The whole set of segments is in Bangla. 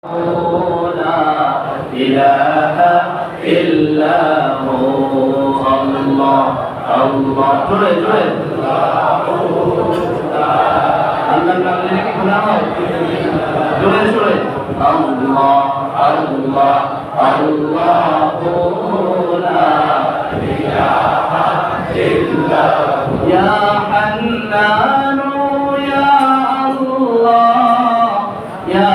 لا إله إلا هو الله الله জোরে জোরে আল্লাহর নাম নিলে কি গুনাহ হয় জোরে জোরে আল্লাহ আল্লাহ আল্লাহু লা ইলাহা ইল্লা ইয়া হান্নানু ইয়া আল্লাহ ইয়া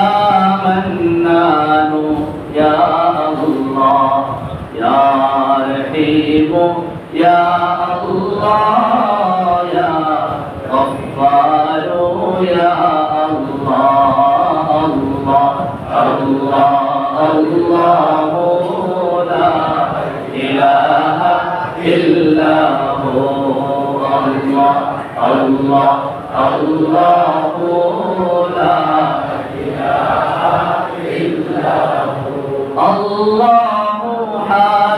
منان يا الله يا رحيم يا الله يا غفار يا الله الله الله الله لا إله إلا هو الله الله الله لا الله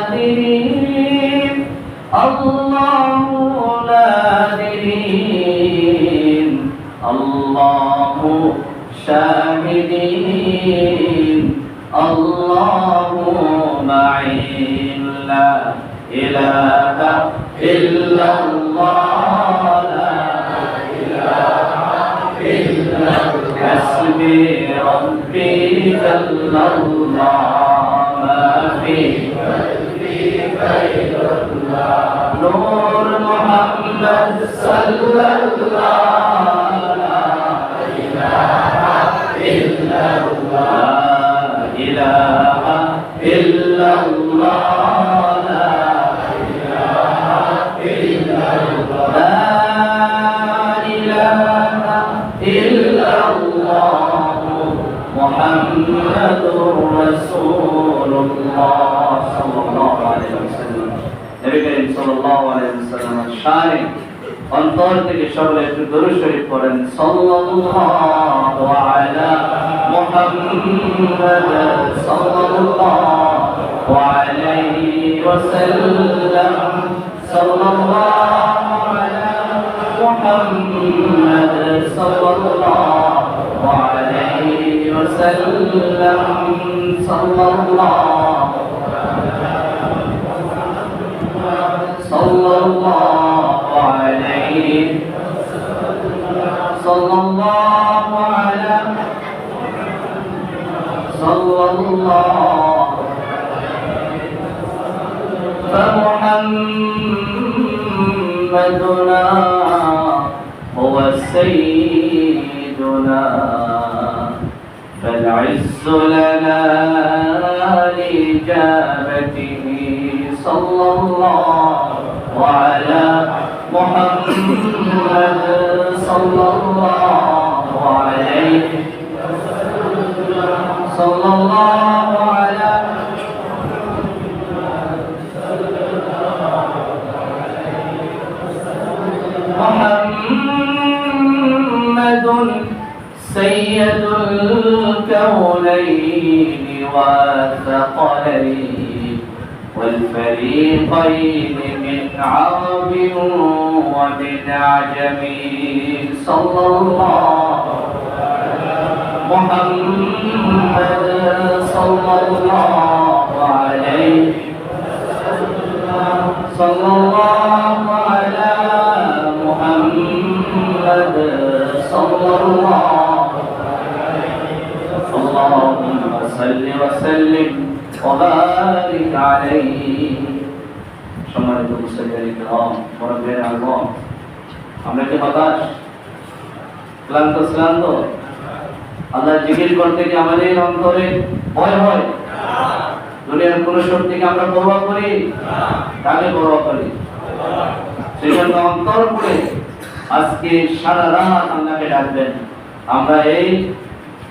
حاضرين الله نادرين الله شاهدين الله معين لا إله إلا الله لا إله إلا حسبي ربي جل الله ما في قلبي غير الله نور محمد صلى الله لا إله إلا الله لا إله إلا الله لا إله إلا الله لا إله إلا الله محمد رسول الله صلى الله عليه وسلم নবী করিম সাল্লাল্লাহু আলাইহি ওয়াসাল্লামের শানে অন্তর থেকে সকলে একটু দরুদ শরীফ পড়েন সাল্লাল্লাহু আলা মুহাম্মাদ সাল্লাল্লাহু আলাইহি ওয়াসাল্লাম সাল্লাল্লাহু আলা মুহাম্মাদ সাল্লাল্লাহু আলাইহি ওয়াসাল্লাম সাল্লাল্লাহু عليه صلى الله على صلى الله فمحمدنا هو سيدنا فالعز لنا لإجابته صلى الله وعلى محمد صلى الله عليه صلى الله على محمد سيد الكونين والثقلين والفريقين من عرب ومن عجم صلى الله محمد صلى الله عليه صلى الله على محمد صلى الله اللهم صل وسلم وبارك عليه সম্মানিত মুসলিম কিরাম মুরব্বিয়ান আল্লাহ আমরা কি হতাশ ক্লান্ত আল্লাহর জিকির করতে কি আমাদের অন্তরে ভয় হয় দুনিয়ার কোন শক্তিকে আমরা পরোয়া করি কাকে পরোয়া করি সেজন্য অন্তর করে আজকে সারা রাত আল্লাহকে ডাকবেন আমরা এই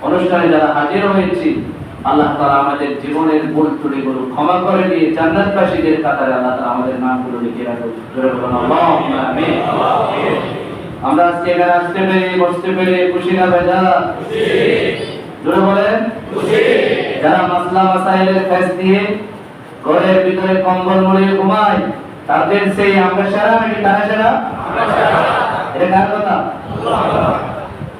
অনুষ্ঠানে যারা হাজির হয়েছি আল্লাহ তাআলা আমাদের জীবনের ভুল ত্রুটিগুলো ক্ষমা করে দিয়ে জান্নাতবাসীদের কাতারে আল্লাহ তাআলা আমাদের নামগুলো লিখে রাখুন জোরে বলুন আল্লাহুম্মা আমিন আমরা আজকে এখানে আসতে পেরে বসতে পেরে খুশি না বেজা খুশি জোরে বলেন খুশি যারা মাসলা মাসাইলের ফেস দিয়ে ঘরের ভিতরে কম্বল মুড়ি ঘুমায় তাদের সেই আমরা সারা নাকি তারা সারা আমরা সারা এটা কার কথা আল্লাহ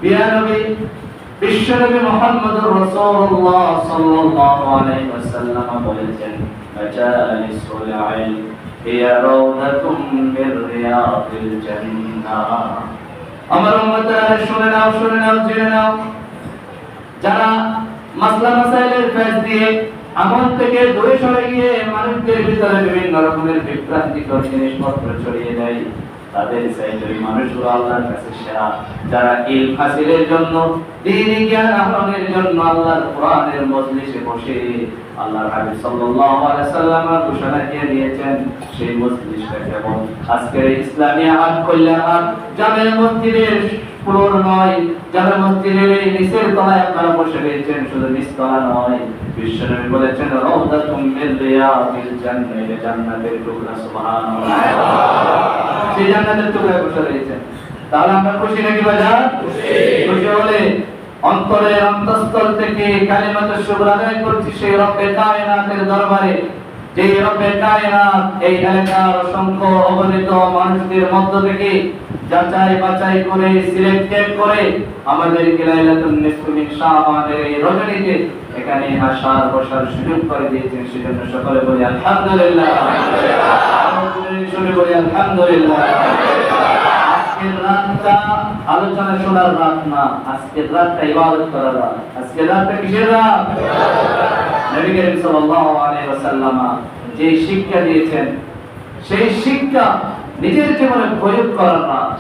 92 বিশ্বনবী মুহাম্মদুর রাসূলুল্লাহ সাল্লাল্লাহু আলাইহি ওয়াসাল্লাম বলেছেন, মাজালিসুল ইলম হিয়া রাওদাতুম মির রিয়াদিল জান্নাহ। আমার উম্মতরা শুনে নাও, জেনে নাও, যারা মাসলা মাসাইলের ফেজ দিয়ে আমল থেকে দূরে সরে গিয়ে মানুষদের ভিতরে বিভিন্ন রকমের বিভ্রান্তিকর জিনিসপত্র ছড়িয়ে দেয়, তাদের চাইতে মানুষগুলো আল্লাহর কাছে সেরা। যারা ইলম হাসিলের জন্য, দ্বীনি জ্ঞান আহরণের জন্য আল্লাহর কোরআনের মজলিসে বসে আল্লাহর হাবিব সাল্লাল্লাহু আলাইহি সাল্লাম ঘোষণা দিয়ে দিয়েছেন, সেই মজলিসটা কেবল আজকের ইসলামী হাট, কল্যাণ হাট, জামে মসজিদের ফ্লোর নয়, জামে মসজিদের এই নিচের তলায় আপনারা বসে রয়েছেন, শুধু নিচতলা নয়, বিশ্বনবী বলেছেন রাউদাতুম মির রিয়াদিল জান্নাহ, জান্নাতের টুকরা। সুবহানাল্লাহ, সেই জান্নাতের টুকরায় বসে রয়েছেন। তাহলে আমরা খুশি নাকি বাজার? খুশি হলে অন্তরের অন্তঃস্থল থেকে কালিমাত শুকর আদায় করছি সেই রব্বে কায়নাতের দরবারে, যে রব্বে কায়নাত এই এলাকার অসংখ্য অগণিত মানুষদের মধ্য থেকে যাচাই বাছাই করে, সিলেক্টেড করে আমাদেরকে লাইলাতুন নিসফি মিন শাবানের এই রজনীতে এখানে আসার বসার সুযোগ করে দিয়েছেন। সেজন্য সকলে বলি আলহামদুলিল্লাহ, বলি আলহামদুলিল্লাহ। আজকের রাতটা আলোচনা শোনার রাত না, আজকের রাতটা ইবাদত করার রাত। আজকের রাতটা কিসের রাত? নবী করিম সাল্লাল্লাহু আলাইহি ওয়াসাল্লাম যে শিক্ষা দিয়েছেন, সেই শিক্ষা নিজের জীবনে প্রয়োগ করার রাত।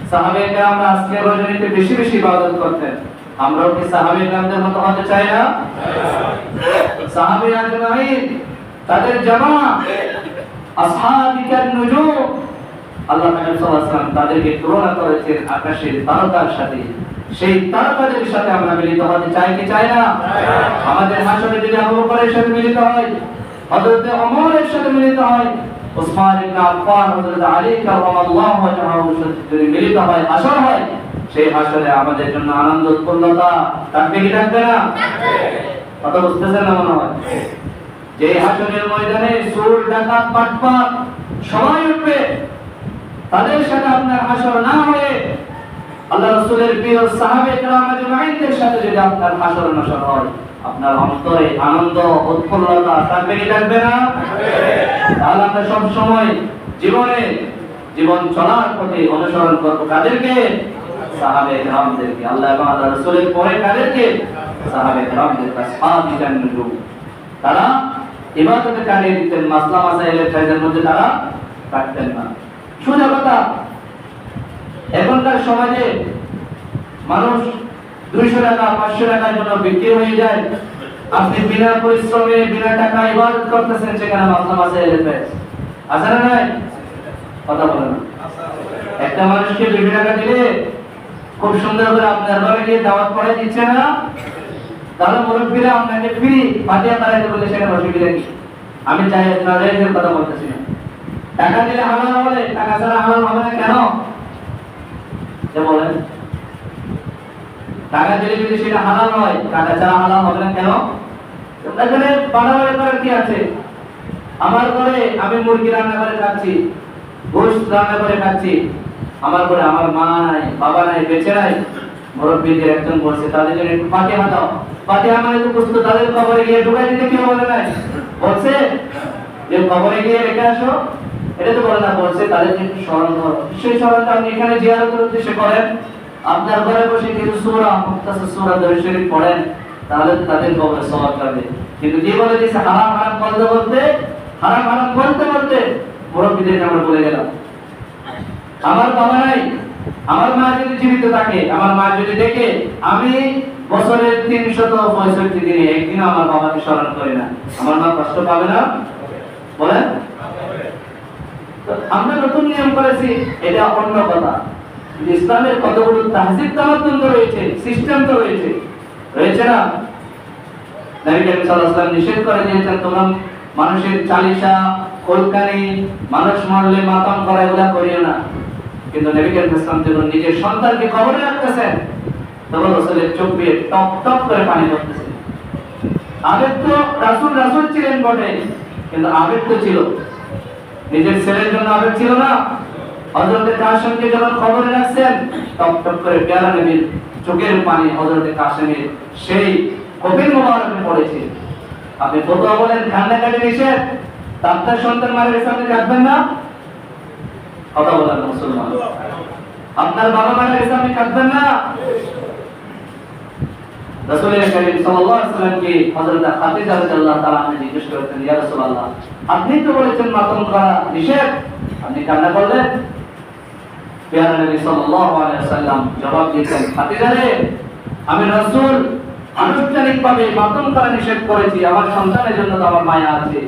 সাহাবায়ে কেরামরা আজকের রজনীতে বেশি বেশি ইবাদত করতেন। আমরাও কি সাহাবায়ে কেরামদের মতো হতে চাই না? সাহাবায়ে আজমাইন, তাদের জামাত আসহাবিকান নুজুম, আল্লাহ সাল্লাল্লাহু আলাইহি ওয়াসাল্লাম তাদেরকে তুলনা করেছেন আকাশের তারকার সাথে। সেই তারকাদের সাথে আমরা মিলিত হতে চাই কি চাই না? আমাদের হাসরে যদি আবু বকরের সাথে মিলিত হয়, হযরত ওমরের সাথে মিলিত হয়, উসমান ইবনে আফফান, হযরত আলী কারামাল্লাহু ওয়াজহাহু সাথে যদি মিলিত হয়, হাসর হয়, সেই হাসরে আমাদের জন্য আনন্দ উৎফুল্লতা থাকবে কি থাকবে না? কথা বুঝতেছেন না মনে হয়? যে হাসরের ময়দানে সুর, ডাকাত, পাটপাট সবাই উঠবে, তাদের সাথে আপনার হাসর না হয়ে আল্লাহ রাসূলের প্রিয় সাহাবায়ে কেরাম আজমাইনদের সাথে যদি আপনার হাসর নাসর হয়, আপনার অন্তরে আনন্দ উৎফুল্লতা থাকবে কি থাকবে না? তাহলে আমরা সব সময় জীবন চলার পথে অনুসরণ করব কাদেরকে? সাহাবায়ে কেরামদেরকে। আল্লাহ এবং আল্লাহ রাসূলের পরে কাদেরকে? সাহাবায়ে কেরামদেরকে। আসহাবিকান নুজুম, তারা ইবাদতে কাটিয়ে দিতেন, মাসলা মাসাইলের কাজের মধ্যে তারা কাটতেন না। সোজা কথা, এখনকার সমাজে মানুষ 200 টাকা 500 টাকার জন্য বিক্রি হয়ে যায়। আপনি বিনা পরিশ্রমে বিনা টাকা ইবাদত করতেছেন, সেখানে মাসলা মাসাইলের কাজ আছে না নাই? কথা বলেন না। একটা মানুষকে 200 টাকা দিলে খুব সুন্দর করে আপনার ঘরে গিয়ে দাওয়াত পড়াই দিচ্ছে না? তাহলে মুরব্বীরা আপনাকে ফ্রি ফাতিহা পড়াইতে বলে সেখানে অসুবিধা কি? আমি চাই না জায়েজের কথা বলতেছি না। টাকা দিলে হালাল হবে, টাকা ছাড়া হালাল হবে না কেন? যে বলেন, টাকা দিলে যদি সেটা হালাল হয়, টাকা ছাড়া হালাল হবে না কেন? এখানে বাড়াবাড়ি করার কি আছে? আমার ঘরে আমি মুরগি রান্না করে খাচ্ছি, গোশত রান্না করে খাচ্ছি, আমার ঘরে আমার মা নাই, বাবা নাই, বেঁচে নাই, মুরব্বীদের একজন বলছে তাদের জন্য একটু ফাতিহা দাও। ফাতিহা মানে তো বুঝতো তাদের কবরে গিয়ে ঢুকাই দিতে কেউ বলে নাই? বলছে যে কবরে গিয়ে রেখে আসো, এটা তো বলে না, বলছে তাদের একটু স্মরণ করো। সেই স্মরণটা আপনি এখানে জিয়ারতের উদ্দেশ্যে করেন, আপনার ঘরে বসে কিছু সূরা, মুখতাসার সূরা দরুদ শরীফ পড়েন, তাহলে তাদের কবরে সওয়াব পাবে। কিন্তু যে বলে দিয়েছে হারাম হারাম বলতে মুরব্বীদেরকে আমরা বলে গেলাম, আমার বাবা নাই, আমার মা যদি জীবিত থাকে, আমার মা যদি দেখে আমি বছরের 365 দিনে একদিন আমার বাবাকে স্মরণ করি না, আমার মা কষ্ট পাবে না? বলেন। আমরা নতুন নিয়ম করেছি, এটা অন্য কথা। ইসলামের কতগুলো তাহজিব তামাদ্দুন রয়েছে, সিস্টেম তো রয়েছে না? নবী করিম সাল্লাল্লাহু আলাইহি ওয়াসাল্লাম নিষেধ করে দিয়েছেন, তোমরা মানুষের চালিশা, কোলকানি, মানুষ মরলে মাতম করা এগুলা করিও না। কিন্তু নবী করিম সাল্লাল্লাহু আলাইহি ওয়াসাল্লাম যখন নিজের সন্তানকে কবরে রাখতেছেন, তখন রাসূলের চোখ দিয়ে টপ টপ করে পানি পড়তেছে। আবেগ তো রাসূল ছিলেন বটে, কিন্তু আবেগ তো ছিল, নিজের ছেলের জন্য আবেগ ছিল না? হযরত কাসিমকে যখন কবরে রাখছেন, টপ টপ করে পেয়ালা নবীর চোখের পানি হযরতে কাসেমের সেই কবির মোবারকে পড়েছে। আপনি ফতোয়া বলেন কান্নাকাটি নিষেধ, আপনার সন্তান মারা গেছে আপনি কাঁদবেন না? কথা বলেন মুসলমান, আপনার বাবা মারা গেছে আপনি কাঁদবেন না? রাসূল করিম সাল্লাল্লাহু আলাইহি ওয়াসাল্লামকে হযরত খাদিজা রাদিয়াল্লাহু তাআলা আনহা জিজ্ঞেস করেছেন, ইয়া রাসূলুল্লাহ, আপনি তো বলেছেন মাতম করা নিষেধ, আপনি কান্না করলেন? প্রিয় নবী সাল্লাল্লাহু আলাইহি ওয়াসাল্লাম জবাব দিয়েছেন, খাদিজা রে, আমি রাসূল আনুষ্ঠানিকভাবে মাতম করা নিষেধ করেছি, আমার সন্তানের জন্য তো আমার মায়া আছে,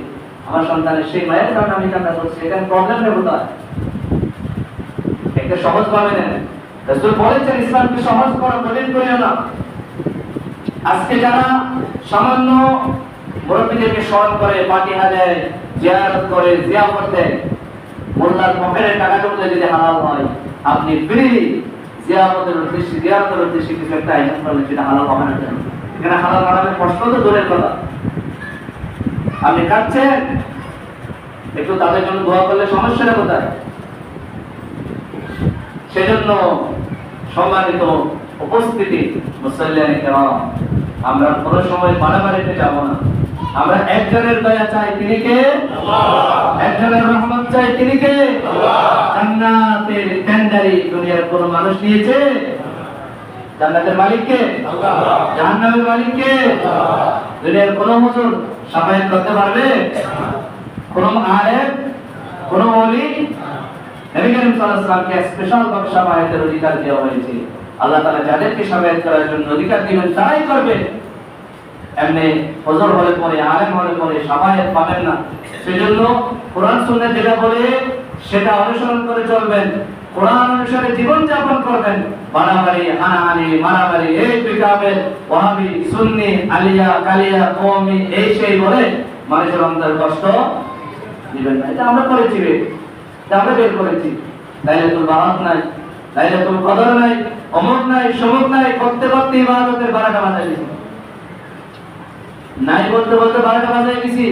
আমার সন্তানের সেই মায়ের কারণে আমি কান্না করছি, এখানে প্রবলেমটা কোথায়? একটা সহজ ভাবে নেন। রাসূল বলেছেন ইসলামকে সহজ করা, কঠিন করিও না। আজকে যারা সামান্য মুরব্বীদেরকে স্মরণ করে, ফাতিহা দেয়, জিয়ারত করে, জিয়াফত দেয়, মোল্লার পকেটের টাকা ঢুকলে যদি হালাল হয়, আপনি ফ্রি জিয়ারতের উদ্দেশ্যে কিছু একটা আয়োজন করলে সেটা হালাল হবে না কেন? এখানে হালাল হারামের প্রশ্ন তো দূরের কথা। আপনি কাঁদছেন, একটু তাদের জন্য দোয়া করলে সমস্যাটা কোথায়? সেজন্য সম্মানিত উপস্থিতি মুসল্লিয়ান কিরাম, আমরা কোনো সময় বাড়াবাড়িতে যাব না। আমরা একজনের দয়া চাই, তিনি কে? আল্লাহ। একজনের রহমত চাই, তিনি কে? আল্লাহ। জান্নাতের টেন্ডারি দুনিয়ার কোন মানুষ নিয়েছে? জান্নাতের মালিক কে? আল্লাহ। জাহান্নামের মালিক কে? আল্লাহ। দুনিয়ার কোন হুজুর সাফায়াত করতে পারবে? কোন আলেম, কোন ওলি? নবী করিম সাল্লাল্লাহু আলাইহি ওয়াসাল্লামকে স্পেশাল ভাবে সাফায়াতের অধিকার দেওয়া হয়েছে। আল্লাহ তাআলা যাদেরকে সাফায়াত করার জন্য অধিকার দিবেন তারাই করবে। এমনি হুজুর হলে পরে, আলেম হলে পরে সাফায়াত পাবেন না। সেজন্য কোরআন সুন্নাহ যেটা বলে সেটা অনুসরণ করে চলবেন, কোরআন অনুসারে জীবন যাপন করবেন। বাড়াবাড়ি, হানাহানি, মারামারি, এই পিকাবের, ওয়াহাবি, সুন্নি, আলিয়া, কালিয়া, কওমি, এই সেই বলে মানুষের অন্তরে কষ্ট দিবেন না। এটা আমরা করেছি, এটা আমরা বের করেছি। লাইলাতুল বারাত নাই, লাইলাতুল কদর নাই, অমর নাই, সমক নাই, করতে করতে ইবাদতের 12টা বাজায় দিয়েছি। নাই বলতে বলতে 12টা বাজায় দিয়েছি।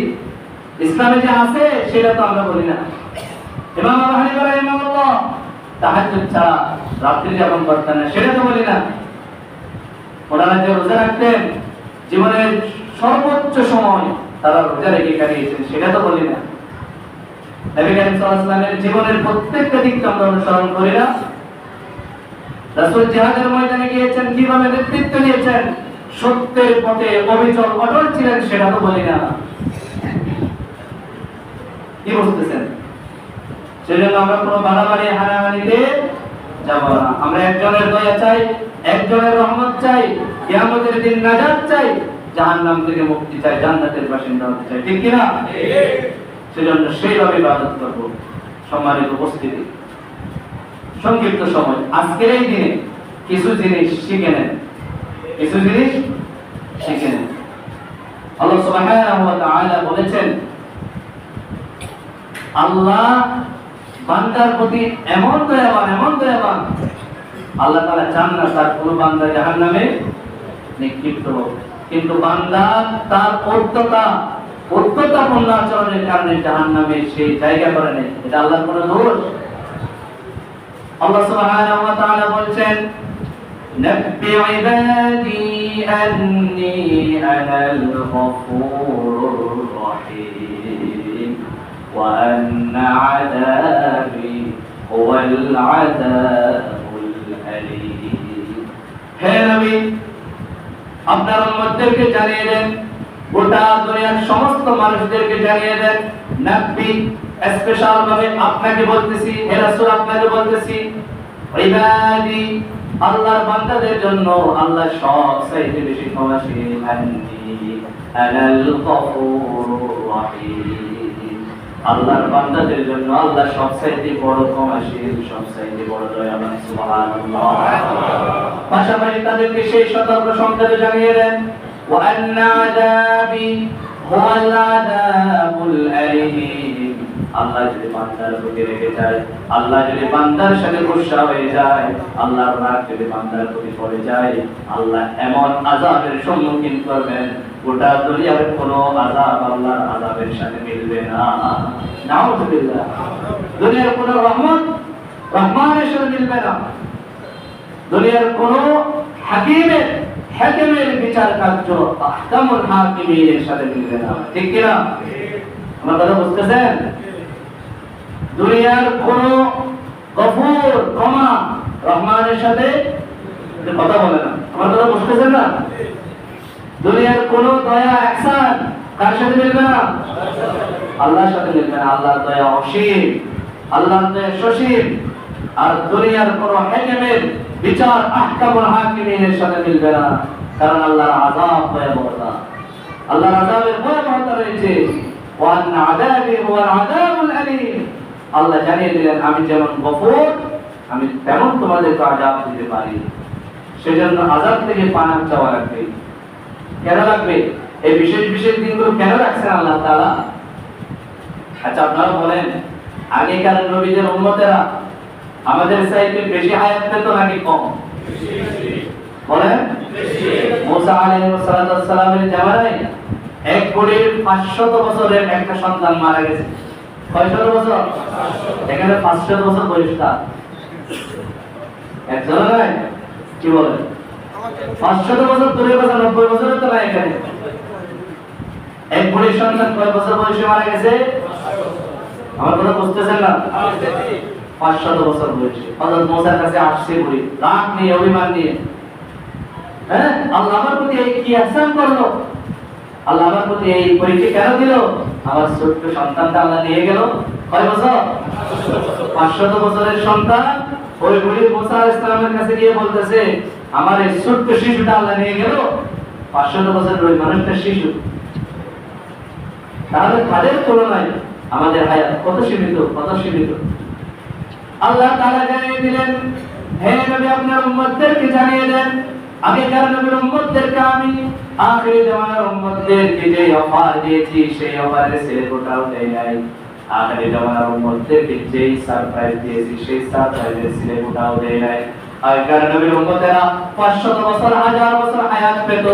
ইসলামে যে আছে সেটা তো আমরা বলি না। ইমাম আবু হানিফা রাহিমাহুল্লাহ তাহাজ্জুদ ছাড়া রাত্রি যাপন করতেন না, সেটা তো বলি না। ওনারা যে রোজা রাখতেন, জীবনের সর্বোচ্চ সময় তারা রোজা রেখে কাটিয়েছেন, সেটা তো বলি না। নবী করিম সাল্লাল্লাহু আলাইহি ওয়াসাল্লামের জীবনের প্রত্যেকটা দিককে আমরা অনুসরণ করি না। রাসূল জিহাদের ময়দানে গিয়েছেন, কিভাবে নেতৃত্ব নিয়েছেন, সত্যের পথে অবিচল অটল ছিলেন, সেটা তো বলি না। কি বুঝতেছেন? সেজন্য আমরা কোনো বাড়াবাড়ি, হানাহানিতে যাব না। আমরা একজনের দয়া চাই, একজনের রহমত চাই, কিয়ামতের দিন নাজাত চাই, জাহান্নাম থেকে মুক্তি চাই, জান্নাতের বাসিন্দা হতে চাই, ঠিক কি না? ঠিক। সেজন্য সেইভাবে ইবাদত করব। সম্মানিত উপস্থিতি, সংক্ষিপ্ত সময়, আজকের এই দিনে কিছু জিনিস শিখে নেন, কিছু জিনিস শিখে নেন। আল্লাহ সুবহানাহু ওয়া তাআলা বলেছেন, আল্লাহ বান্দার প্রতি এমন দয়াবান, এমন দয়াবান, আল্লাহ তাআলা চান না তার কোন বান্দা জাহান্নামে নিক্ষিপ্ত হোক, কিন্তু বান্দা তার অত্যতাপূর্ণ আচরণের কারণে জাহান্নামে সেই জায়গা করে নেয়। এটা আল্লাহর কোনো দোষ? আল্লাহ সুবহানাহু ওয়া তাআলা বলছেন, নব্বি ইবাদি আন্নী আনাল গফুরুর রহিম ওয়া আন্না আযাবি হুয়াল আযাবুল আলীম। হে নবী, আপনার উম্মতদেরকে জানিয়ে দেন, গোটা দুনিয়ার সমস্ত মানুষদেরকে জানিয়ে দেন, নবী স্পেশাল ভাবে আপনাকে বলতেছি, হে রাসূল আপনাকে বলতেছি, ইবাদি আল্লাহর বান্দাদের জন্য আল্লাহ সবচেয়ে বেশি ক্ষমাশীল, আন্নী আনাল গফুরুর রহিম, আল্লাহর বান্দাদের জন্য আল্লাহ সবচেয়ে বড় ক্ষমাশীল, সবচেয়ে বড় দয়াবান। সুবহানাল্লাহ। পাশাপাশি তাদেরকে সেই সতর্ক সংকেত জানিয়ে দেন, ওয়া আন্না আযাবি হুয়াল আযাবুল আলীম, আল্লাহ যদি বান্দার প্রতি রেগে যায়, আল্লাহ যদি বান্দার সাথে গুসা হয়ে যায়, আল্লাহর রাগ যদি বান্দার প্রতি পড়ে যায়, আল্লাহ এমন আযাবের সম্মুখীন করবেন, গোটা দুনিয়ার কোনো আযাব আল্লাহর আযাবের সাথে মিলবে না। নাউযুবিল্লাহ। দুনিয়ার কোনো রহমত রহমানের সাথে মিলবে না, দুনিয়ার কোনো হাকিমের বিচার কার্য আহকামুল হাকিমের সাথে মিলবে না, ঠিক কি না? আমার কথা বুঝতেছেন? দুনিয়ার কোন গফুর ক্ষমা রহমানের সাথে কথা বলে না, আমার কথা বুঝতেছেন না? দুনিয়ার কোন দয়া ihsan কার সাথে মিলবে না? আল্লাহর সাথে মিলবে না। আল্লাহর দয়া অসীম, আল্লাহর দয়া সসীম। আর দুনিয়ার কোন হাকিমের বিচার আহকামুল হাকিমের সাথে মিলবে না, কারণ আল্লাহর আযাব ভয়াবহতা, আল্লাহর আযাবের ভয়াবহতা রয়েছে। ওয়ান আযাবি হুয়াল আযাবুল আলীম। আল্লাহ জানিয়ে দিলেন আমি যেমন গফুর আমি তেমন তোমাদেরকে আযাব দিতে পারি। সেজন্য আযাব থেকে পানাহ চাওয়া লাগবে। কেন লাগবে? এই বিশেষ বিশেষ দিনগুলো কেন রাখছেন আল্লাহ তাআলা? আচ্ছা আপনারা বলেন, আগেকার নবীদের উম্মতেরা আমাদের চাইতে বেশি হায়াত পেত নাকি কম? বলেন। মুসা আলাইহিস সালামের জামানায় 1,500,000 বছরের একটা সন্তান মারা গেছে। কয়শত বছর? এখানে 500 বছর বয়স তার। একজন নাই? কি বলেন? 500 বছর দূরের কথা, 90 বছরের তো নাই এখানে। এক বুড়ির সন্তান কয় বছর বয়সে মারা গেছে? আমার কথা বুঝতেছেন না? 500 বছর বয়সে হযরত মুসার কাছে আসছে বুড়ি, রাগ নিয়ে, অভিমান নিয়ে। হ্যাঁ, আল্লাহ আমার প্রতি এই কি ihsan করলো? আল্লাহ আমার প্রতি এই পরীক্ষা কেন দিল? আমার ছোট্ট সন্তানটা আল্লাহ নিয়ে গেল। কয় বছর? 500 বছরের সন্তান ওই বুড়ি মুসা আলাইহিস সালামের কাছে গিয়ে বলতেছে, আমার এই ছোট্ট শিশুটা আল্লাহ নিয়ে গেল। 500 বছরের ওই মানুষটা শিশু। তাহলে তাদের তুলনায় আমাদের হায়াত কত সীমিত, কত সীমিত। আল্লাহ তাআলা জানিয়ে দিলেন, হে নবী আপনার উম্মতদেরকে জানিয়ে দেন, আগেকার নবীর উম্মতদেরকে আমি আখিরি জামানার উম্মতদেরকে যে অফার দিয়েছি সেই অফারে ছেড়ে কোটাও দেয় নাই। আখিরি জামানার উম্মতদেরকে যেই সারপ্রাইজ দিয়েছি সেই সারপ্রাইজে ছেড়ে কোটাও দেয় নাই। আগেকার নবীর উম্মতেরা 500 বছর, 1000 বছর হায়াত পেত,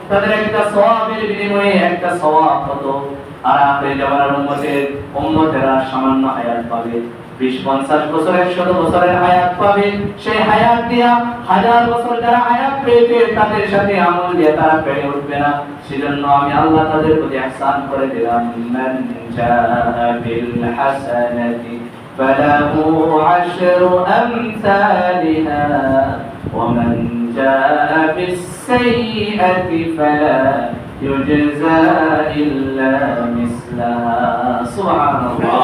তাদের একটা সওয়াবের বিনিময়ে একটা সওয়াব হতো। আর আখিরি জামানার উম্মতেরা সামান্য হায়াত পাবে, 20-50 বছর, 100 বছরের হায়াত পাবে। সেই হায়াত দিয়া 1000 বছর যারা হায়াত পেয়েছে তাদের সাথে আমল দিয়ে তারা পেরে উঠবে না। সেজন্য আমি আল্লাহ তাদের প্রতি ihsan করে দিলাম, মান জাআ বিল হাসানাতি ফালাহু 10 আমসালিহা ওয়া মান জাআ বিস সাইয়্যাতি ফালা ইউজজা ইল্লা মিসলাহা। সুবহানাল্লাহ।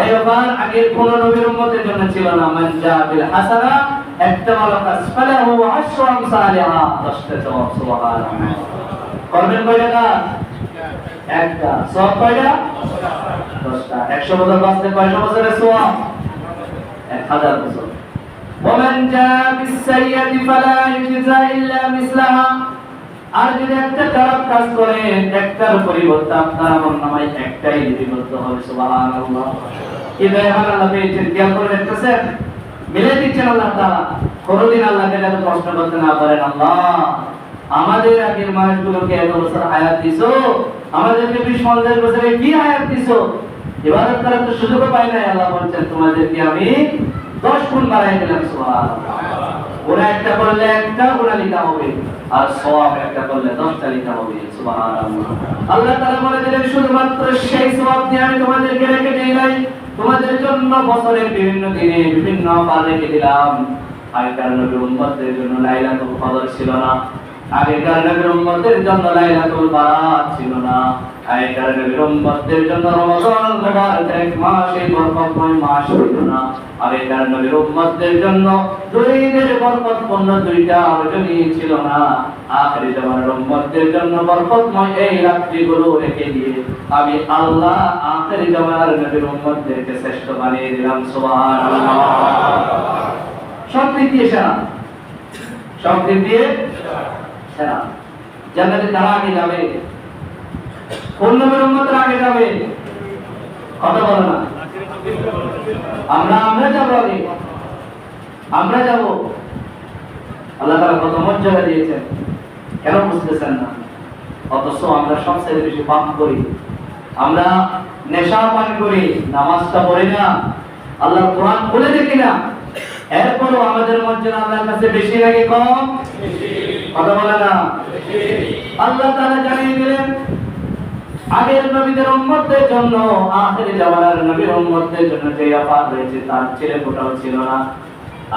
এই ব্যাপার আগের কোন নবীর উম্মতের জন্য ছিল না। মান জাআ বিল হাসানা একটা মালাকাস ফালাহু 10 আমসালিহা, 10টা সওয়াব। সুবহানাল্লাহ। করবেন কয়টা কাজ? একটা। সওয়াব কয়টা? 10টা। 100 বছর বাঁচতে কয়শো বছরের সওয়াব? 1000 বছর। ওয়া মান জাআ বিস সাইয়্যাতি ফালা ইউজজা ইল্লা মিসলাহা। আর যদি একটা খারাপ কাজ করে একটার পরিবর্তে আপনার আমলনামায় একটাই লিপিবদ্ধ হবে। সুবহানাল্লাহ। কি দয়াবান আল্লাহ পেয়েছেন, খেয়াল করে দেখতেছেন, মিলে দিচ্ছেন আল্লাহ তাআলা। কোনদিন আল্লাহকে যেন প্রশ্ন করতে না পারেন, আল্লাহ আমাদের আগের মানুষগুলোকে এত বছর হায়াত দিছো, আমাদেরকে 20-50 বছরে কি হায়াত দিছো, ইবাদত করার তো সুযোগ পাই নাই। আল্লাহ বলছেন তোমাদেরকে আমি 10 গুণ বাড়াই দিলাম। সুবহানাল্লাহ। ওরা একটা করলে একটা গুনাহ লিখা হবে, আর সওয়াব একটা করলে 10টা লিখা হবে। সুবহানাল্লাহ। আল্লাহ তাআলা বলে দিলেন শুধুমাত্র সেই সওয়াব দিয়ে আমি তোমাদেরকে রেখে দেই নাই, তোমাদের জন্য বছরের বিভিন্ন দিনে বিভিন্ন অফার রেখে দিলাম। আগেকার নবীর উম্মতদের জন্য লাইলাতুল কদর ছিল না, আগেকার নবীর উম্মতদের জন্য লাইলাতুল বারাত ছিল না, আগেকার নবীর উম্মতদের জন্য রমাদানুল মুবারক এক মাস, এই বরকতময় মাস ছিল না, আগেকার নবীর উম্মতদের জন্য দুই ঈদের বরকতপূর্ণ দুইটা রজনী ছিল না। আখিরি জামানার উম্মতদের জন্য বরকতময় এই রাত্রিগুলো রেখে দিয়ে আমি আল্লাহ আখিরি জামানার নবীর উম্মতদেরকে শ্রেষ্ঠ বানিয়ে দিলাম। সুবহানাল্লাহ। সব দিক দিয়ে সেরা, সব দিক দিয়ে সেরা। জান্নাতে কারা আগে যাবে? কোন নবীর উম্মতরা আগে যাবে? কথা বলো না। আমরা যাব আগে, আমরা যাব। আল্লাহ তাআলা কত মর্যাদা দিয়েছেন, কেন বুঝতেছেন না? অথচ আমরা সবচেয়ে বেশি পাপ করি, আমরা নেশা পান করি, নামাজটা পড়ি না, আল্লাহর কোরআন খুলে দেখি না। এরপরও আমাদের মর্যাদা আল্লাহর কাছে বেশি নাকি কম? কথা বলে না। আল্লাহ তাআলা জানিয়ে দিলেন আগের নবীদের উম্মতদের জন্য, আখিরি জামানার নবীর উম্মতদের জন্য যে আফাত রয়েছে তার ছেলে ফোটাও ছিল না।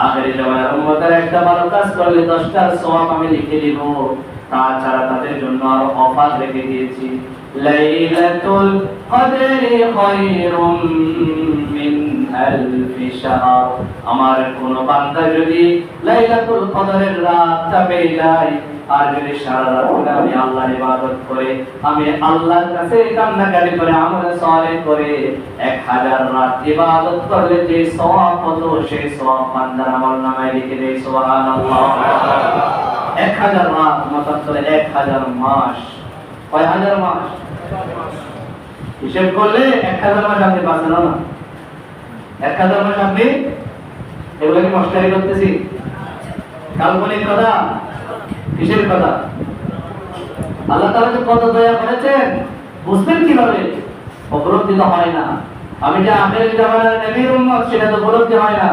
আখিরি জামানার উম্মতের একটা ভালো কাজ করলে 10টার সওয়াব আমি লিখে দিব, তাছাড়া তাদের জন্য আরো অফার রেখে দিয়েছি। লাইলাতুল কদরি খায়রুম মিন আলফি শাহর। আমার কোন বান্দা যদি লাইলাতুল কদরের রাতটা পেয়ে যায় আর যদি সারা রাত আমি আল্লাহর ইবাদত করে, আমি আল্লাহর কাছে কান্নাকাটি করে, আমল সালেহ করে 1000 রাত ইবাদত করলে যে সওয়াব হতো সেই সওয়াব বান্দার আমলনামায় লিখে দেয়। সুবহানাল্লাহ। 1000 রাত মতলব 1000 মাস। কয় হাজার মাস? হিসাব করলে 1000 মাস আপনি পাচ্ছেন না। 1000 মাস আপনি, এগুলো কি মশকারি করতেছি? কাল্পনিক কথা, কিসের কথা? আল্লাহ তাআলা যে কত দয়া করেছেন বুঝবেন কিভাবে? উপলব্ধি তো হয় না। আমি যে আখির জামানার নবীর উম্মত সেটা তো উপলব্ধি হয় না।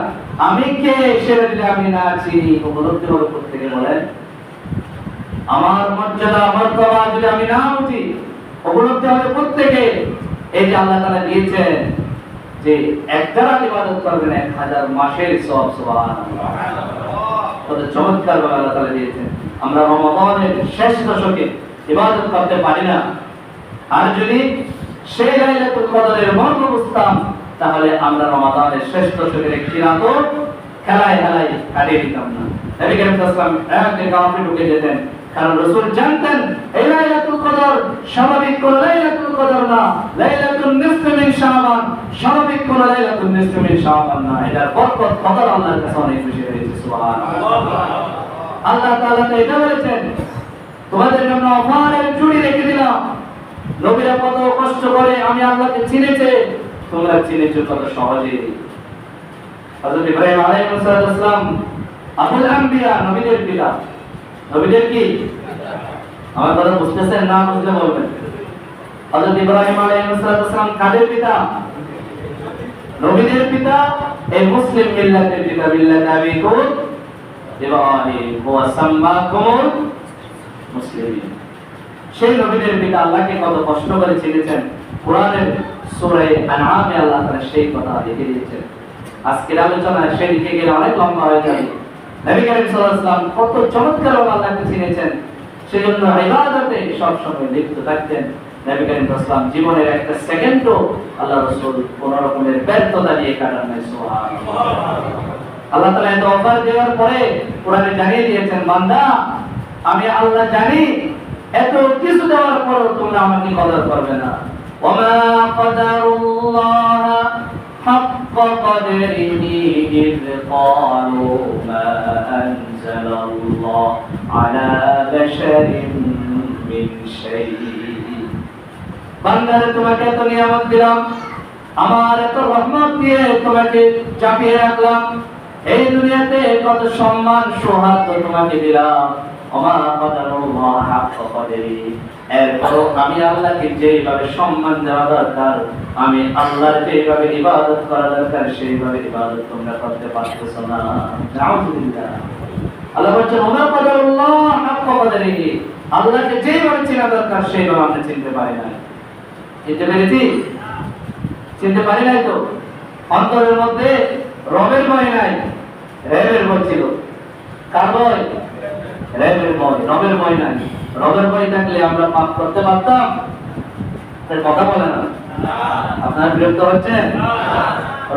আমি কে সেটা যদি আমি না চিনি উপলব্ধি হবে কোথেকে বলেন? আমার মর্যাদা মর্তবা যদি আমি না বুঝি উপলব্ধি হবে কোথেকে? এই যে আল্লাহ তাআলা দিয়েছেন যে একটা রাত ইবাদত করবেন 1000 মাসের সওয়াব। সুবহানাল্লাহ। কত চমৎকার ভাবে আল্লাহ তাআলা দিয়েছেন। আমরা রমাদানের শেষ দশকে ইবাদত করতে পারি না, আর যদি সেই লাইলাতুল কদরের মর্ম বুঝতাম তাহলে আমরা রমাদানের শেষ দশকের একটি রাতও খেলায় খেলায় কাটিয়ে দিতাম না। নবী করিম সাল্লাল্লাহু আলাইহি ওয়াসাল্লাম এক গাঁওতে ঢুকে যেতেন, কারণ রাসূল জানতেন এই লাইলাতুল কদর স্বাভাবিক কোন লাইলাতুল কদর না, লাইলাতুল নিসফি মিন শাবান স্বাভাবিক কোন লাইলাতুল নিসফি মিন শাবান না। এটার বরকত কদর আল্লাহর কাছে অনেক বেশি রয়েছে। সুবহানাল্লাহ। আল্লাহ তাআলা তো এটা বলেছেন তোমাদের জন্য অফারের চুড়ি রেখে দিলাম। নবীরা কত কষ্ট করে আমি আল্লাহকে চিনেছে, তোমরা চিনেছো কত সহজে। হযরত ইব্রাহিম আলাইহিস সালাম আবুল আম্বিয়া, নবীদের পিতা। নবীদের কি? আমার কথা বুঝতেছেন না? বুঝলে বলবেন। হযরত ইব্রাহিম আলাইহিস সালাম কাদের পিতা? নবীদের পিতা, এই মুসলিম মিল্লাতের পিতা। মিল্লাত আবিকুম ইব্রাহিম ওয়া সাম্মাকুমুল মুসলিমিন। সেই নবীদের পিতা আল্লাহকে কত কষ্ট করে চিনেছেন। কোরআনের সূরা আনআমে আল্লাহ তাআলা সেই কথা লিখে দিয়েছেন। আজকের আলোচনায় সেই দিকে গেলে অনেক লম্বা হয়ে যাবে। নবী করিম সাল্লাল্লাহু আলাইহি ওয়াসাল্লাম কত চমৎকারভাবে আল্লাহকে চিনেছেন, সেজন্য ইবাদতে সব সময় লিপ্ত থাকতেন। নবী করিম সাল্লাল্লাহু আলাইহি ওয়াসাল্লাম জীবনের একটা সেকেন্ডও আল্লাহর রাসূল কোন রকমের ব্যর্থতা নিয়ে কাটান নাই। সুবহানাল্লাহ। আল্লাহ তাআলা এত অফার দেওয়ার পরে কোরআনে জানিয়ে দিয়েছেন, বান্দা আমি আল্লাহ জানি এত কিছু দেওয়ার পরও তোমরা আমাকে কদর করবে না। ওমা কদারুল্লাহ হাক্কা কদরিহি ইয ক্বালু মা আনজালাল্লাহু আলা বাশারিন মিন শাই। বান্দারে তোমাকে এত নিয়ামত দিলাম, আমার এত রহমত দিয়ে তোমাকে চাপিয়ে রাখলাম, এই দুনিয়াতে কত সম্মান সৌহার্দ্য তোমাকে দিলাম। ওমা কদারুল্লাহ হাক্কা কদরিহি, এরপরও আমি আল্লাহকে যেভাবে সম্মান দেওয়া দরকার, আমি আল্লাহর যেভাবে ইবাদত করা দরকার সেইভাবে ইবাদত তোমরা করতে পারতেছো না। নাউযুবিল্লাহ। আল্লাহ বলছেন ওমা কদারুল্লাহ হাক্কা কদরিহি, আল্লাহকে যেভাবে চেনা দরকার সেইভাবে আমরা চিনতে পারি না। চিনতে পেরেছি? চিনতে পারি নাই তো। অন্তরের মধ্যে রবের ভয় নাই, রেবের ভয় ছিল। কার ভয়? রেবের ভয়, রবের ভয় নাই। রবের ভয় থাকলে আমরা পাপ করতে পারতাম? কথা বলে না। আপনার বিরক্ত হচ্ছেন?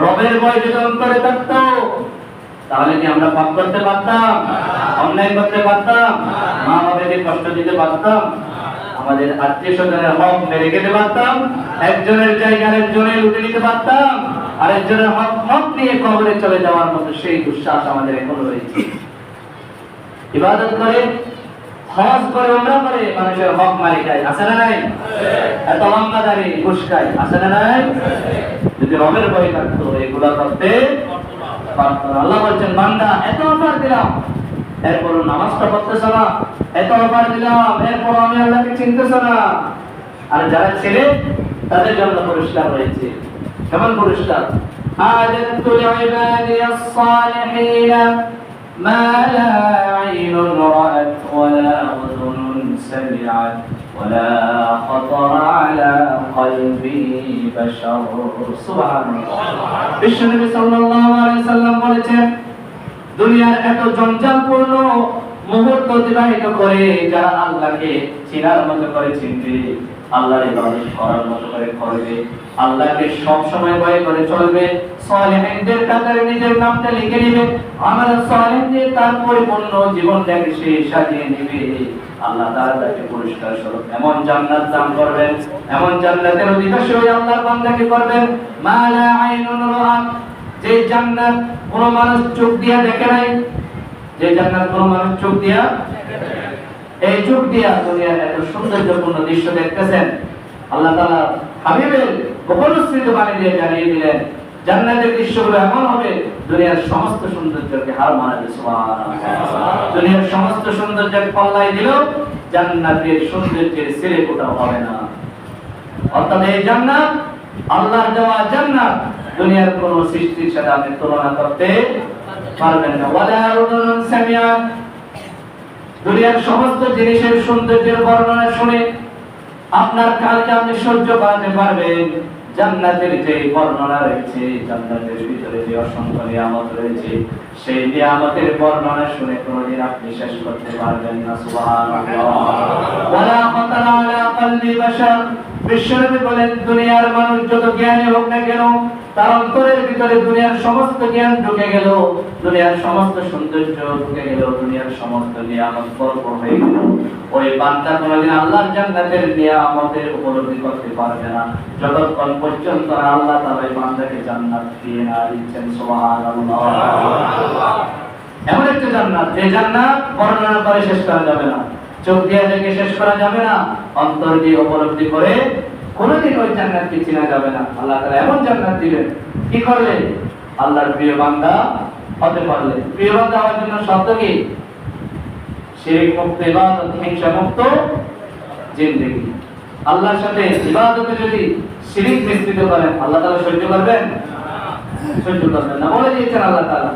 রবের ভয় যদি অন্তরে থাকতো তাহলে কি আমরা পাপ করতে পারতাম? অন্যায় করতে পারতাম? মা বাবাকে কষ্ট দিতে পারতাম? আমাদের আত্মীয় স্বজনের হক মেরে খেতে পারতাম? একজনের জায়গা আরেকজনে লুটে নিতে পারতাম? আরেকজনের হক নিয়ে কবরে চলে যাওয়ার মতো সেই দুঃসাহস আমাদের এখনো রয়েছে। ইবাদত করে, হজ করে, উমরা করে মানুষের হক মারি খায়, আছে না নাই? এত লম্বা দাড়ি ঘুষ খায়, আছে না নাই? যদি রবের ভয় থাকতো এগুলা করতে পারতো না। আল্লাহ বলছেন বান্দা এত অফার দিলাম, এরপর নামাজটা পড়তেছ না, এত অফার দিলাম, এরপর আমি আল্লাহকে চিনতেছ না। আর যারা ছেলে তাদের জন্য পুরস্কার রয়েছে। কেমন পুরস্কার? আযাতু লিইবাদিয়াস সালিহিন ما لا عين رأت ولا أذن سمعت ولا خطر على قلب بشر سبحان الله বিশ্বনবী সাল্লাল্লাহু আলাইহি সাল্লাম বলেছেন দুনিয়ার এত জঞ্জালপূর্ণ মুহূর্ত অতিবাহিত করে যারা আল্লাহকে চিনার মতো করে চিনবে, আল্লাহর ইবাদত করার মতো করে করবে, আল্লাহকে সব সময় ভয় করে চলবে, সালেহীনদের কাতারে নিজের নামটা লিখে নেবে, আমার সালেহীনদের তার পরিপূর্ণ জীবনটাকে সে সাজিয়ে নেবে, আল্লাহ তাআলা তাকে পুরস্কার স্বরূপ এমন জান্নাত দান করবেন, এমন জান্নাতের অধিবাসী হয়ে আল্লাহর বান্দাকে করবেন। মা লা আইনুন রাআত, যে জান্নাত কোন মানুষ চোখ দিয়া দেখে নাই, যে জান্নাত কোন মানুষ চোখ দিয়া এই চোখ দিয়া দুনিয়ার এত সৌন্দর্যপূর্ণ দৃশ্য দেখতেছেন, আল্লাহ তাআলা হাবিবের গোপনস্মৃত বাণী দিয়ে জানিয়ে দিলেন জান্নাতের দৃশ্যগুলো এমন হবে দুনিয়ার সমস্ত সৌন্দর্যকে হার মানাবে। সুবহানাল্লাহ, দুনিয়ার সমস্ত সৌন্দর্যকে পাল্লায় দিল, জান্নাতের সৌন্দর্যের ছেলে কোথাও হবে না। অর্থাৎ এই জান্নাত আল্লাহর দেওয়া জান্নাত দুনিয়ার কোন সৃষ্টির সাথে আপনি তুলনা করতে পারবেন না। ওয়ালা উযুনুন সামিআত, দুনিয়ার সমস্ত জিনিসের সৌন্দর্যের বর্ণনা শুনে আপনার কালকে আপনি সহ্য করতে পারবেন। জান্নাতের যে বর্ণনা রয়েছে, জান্নাতের ভিতরে যে অসংখ্য নিয়ামত রয়েছে, সেই নিয়ামতের বর্ণনা শুনে কোনদিন আপনি শেষ করতে পারবেন না। সুবহানাল্লাহ। ওয়ালা খাতারা আলা কলবি বাশার, বিশ্বনবী বলেন দুনিয়ার মানুষ যত জ্ঞানী হোক না কেন, তার অন্তরের ভিতরে দুনিয়ার সমস্ত জ্ঞান ঢুকে গেল, দুনিয়ার সমস্ত সৌন্দর্য ঢুকে গেল, দুনিয়ার সমস্ত নিয়ামত ভরপুর হয়ে গেল, ওই বান্দা কোনদিন আল্লাহর জান্নাতের নিয়ামতের উপলব্ধি করতে পারবে না যতক্ষণ পর্যন্ত আল্লাহ তাআলা এই বান্দাকে জান্নাত দিয়ে না দিচ্ছেন। সুবহানাল্লাহ। এমন একটা জান্নাত, যে জান্নাত বর্ণনা করে শেষ করা যাবে না, চোখ দিয়ে দেখে শেষ করা যাবে না, অন্তর দিয়ে উপলব্ধি করে কোনদিন ওই জান্নাতকে চেনা যাবে না। আল্লাহ তাআলা এমন জান্নাত দিবেন, কি করলে? আল্লাহর প্রিয় বান্দা হতে পারলে। প্রিয় বান্দা হওয়ার জন্য শর্ত কি? শিরক মুক্ত ইবাদত, হিংসা মুক্ত জিন্দেগি। আল্লাহর সাথে ইবাদতে যদি শিরক মিশ্রিত করেন, আল্লাহ তাআলা সহ্য করবেন? সহ্য করবেন না। বলে দিয়েছেন আল্লাহ তাআলা,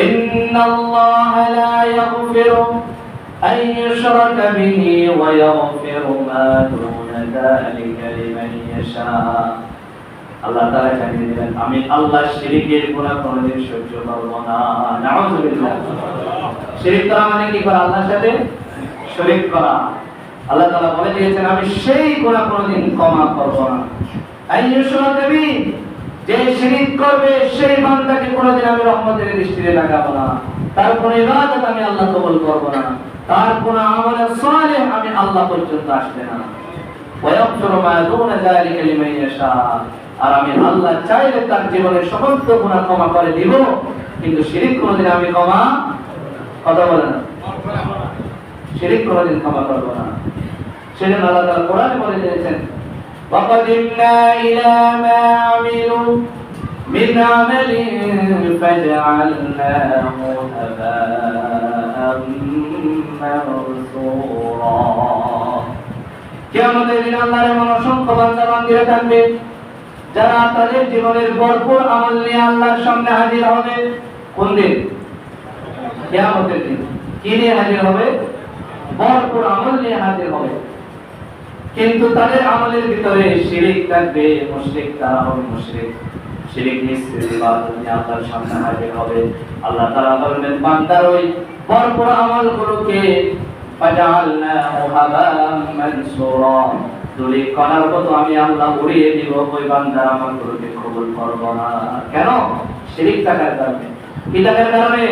ইন্নাল্লাহা লা ইয়াগফিরু أن يشرك به ويغفر ما دون ذلك لمن يشاء। আল্লাহ তাআলা জানিয়ে দিলেন আমি আল্লাহ শিরকের গুনাহ কোনদিন সহ্য করব না। নাউযুবিল্লাহ। শিরক করা মানে কি করা? আল্লাহর সাথে শরীক করা। আল্লাহ তাআলা বলে দিয়েছেন আমি সেই গুনাহ কোনদিন ক্ষমা করব না। আন ইউশরাকা বি, যে শিরক করবে সেই বান্দাকে কোনদিন আমি রহমতের দৃষ্টিতে লাগাবো না, তার কোন ইবাদত আমি আল্লাহ কবুল করব না, তার কোন আমল সালেহ আমি আল্লাহ পর্যন্ত আসবে না। ওয়ায়াগফিরু মা দুনা যালিকা লিমান ইয়াশা, আর আমি আল্লাহ চাইলে তার জীবনের সমস্ত গুনাহ ক্ষমা করে দিব, কিন্তু শিরক কোনদিন আমি ক্ষমা কথা বলেন না, শিরক কোনদিন ক্ষমা করব না। সেজন্য আল্লাহ তাআলা কোরআনে বলে দিয়েছেন وَقَدِمْنَا إِلَى مَا عَمِلُوا مِنْ عَمَلٍ فَجَعَلْنَاهُ هَبَاءً منثورا। কিয়ামতের দিন আল্লাহর এমন অসংখ্য বান্দা বান্দীরা থাকবে যারা তাদের জীবনের ভরপুর আমল নিয়ে আল্লাহর সামনে হাজির হবে। কোন দিন? কিয়ামতের দিন। কি নিয়ে হাজির হবে? ভরপুর আমল নিয়ে হাজির হবে, কিন্তু তাদের আমলের ভিতরে শিরক থাকবে, মুশরিক তারা হবে মুশরিক, শিরক মিশ্রিত ইবাদত নিয়ে আল্লাহর সামনে হাজির হবে। আল্লাহ তাআলা বলেন বান্দার ওই ভরপুর আমলগুলোকে ফাজআলনাহু হাবাআন মানসুরা, ধুলি কণার মতো আমি আল্লাহ উড়িয়ে দিব, ওই বান্দার আমলগুলোকে কবুল করব না। কেন? শিরক থাকার কারণে। কি থাকার কারণে?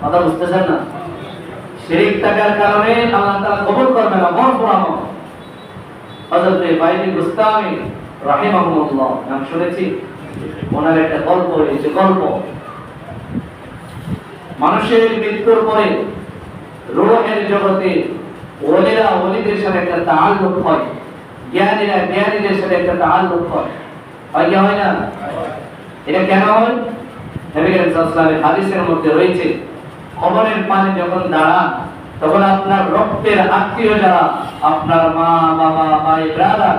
কথা বুঝতেছেন না? শিরক থাকার কারণে আল্লাহ তাআলা কবুল করবে না ভরপুর আমল। হযরত বাইরে গুস্তামি রাহিমাহুল্লাহ নাম শুনেছি, ওনার একটা গল্প রয়েছে। গল্প মানুষের মৃত্যুর পরে রূহের জগতে ওলিরা ওলিদের সাথে একটা তাআল্লুক হয়, জ্ঞানীরা জ্ঞানীদের সাথে একটা তাআল্লুক হয়। হয় কি হয় না? এটা কেন হয়? নবী করিম সাল্লাল্লাহু আলাইহি ওয়াসাল্লামের হাদিসের মধ্যে রয়েছে কবরের পানে যখন দাঁড়ান তখন আপনার রক্তের আত্মীয় যারা, আপনার মা, বাবা, ভাই, ব্রাদার,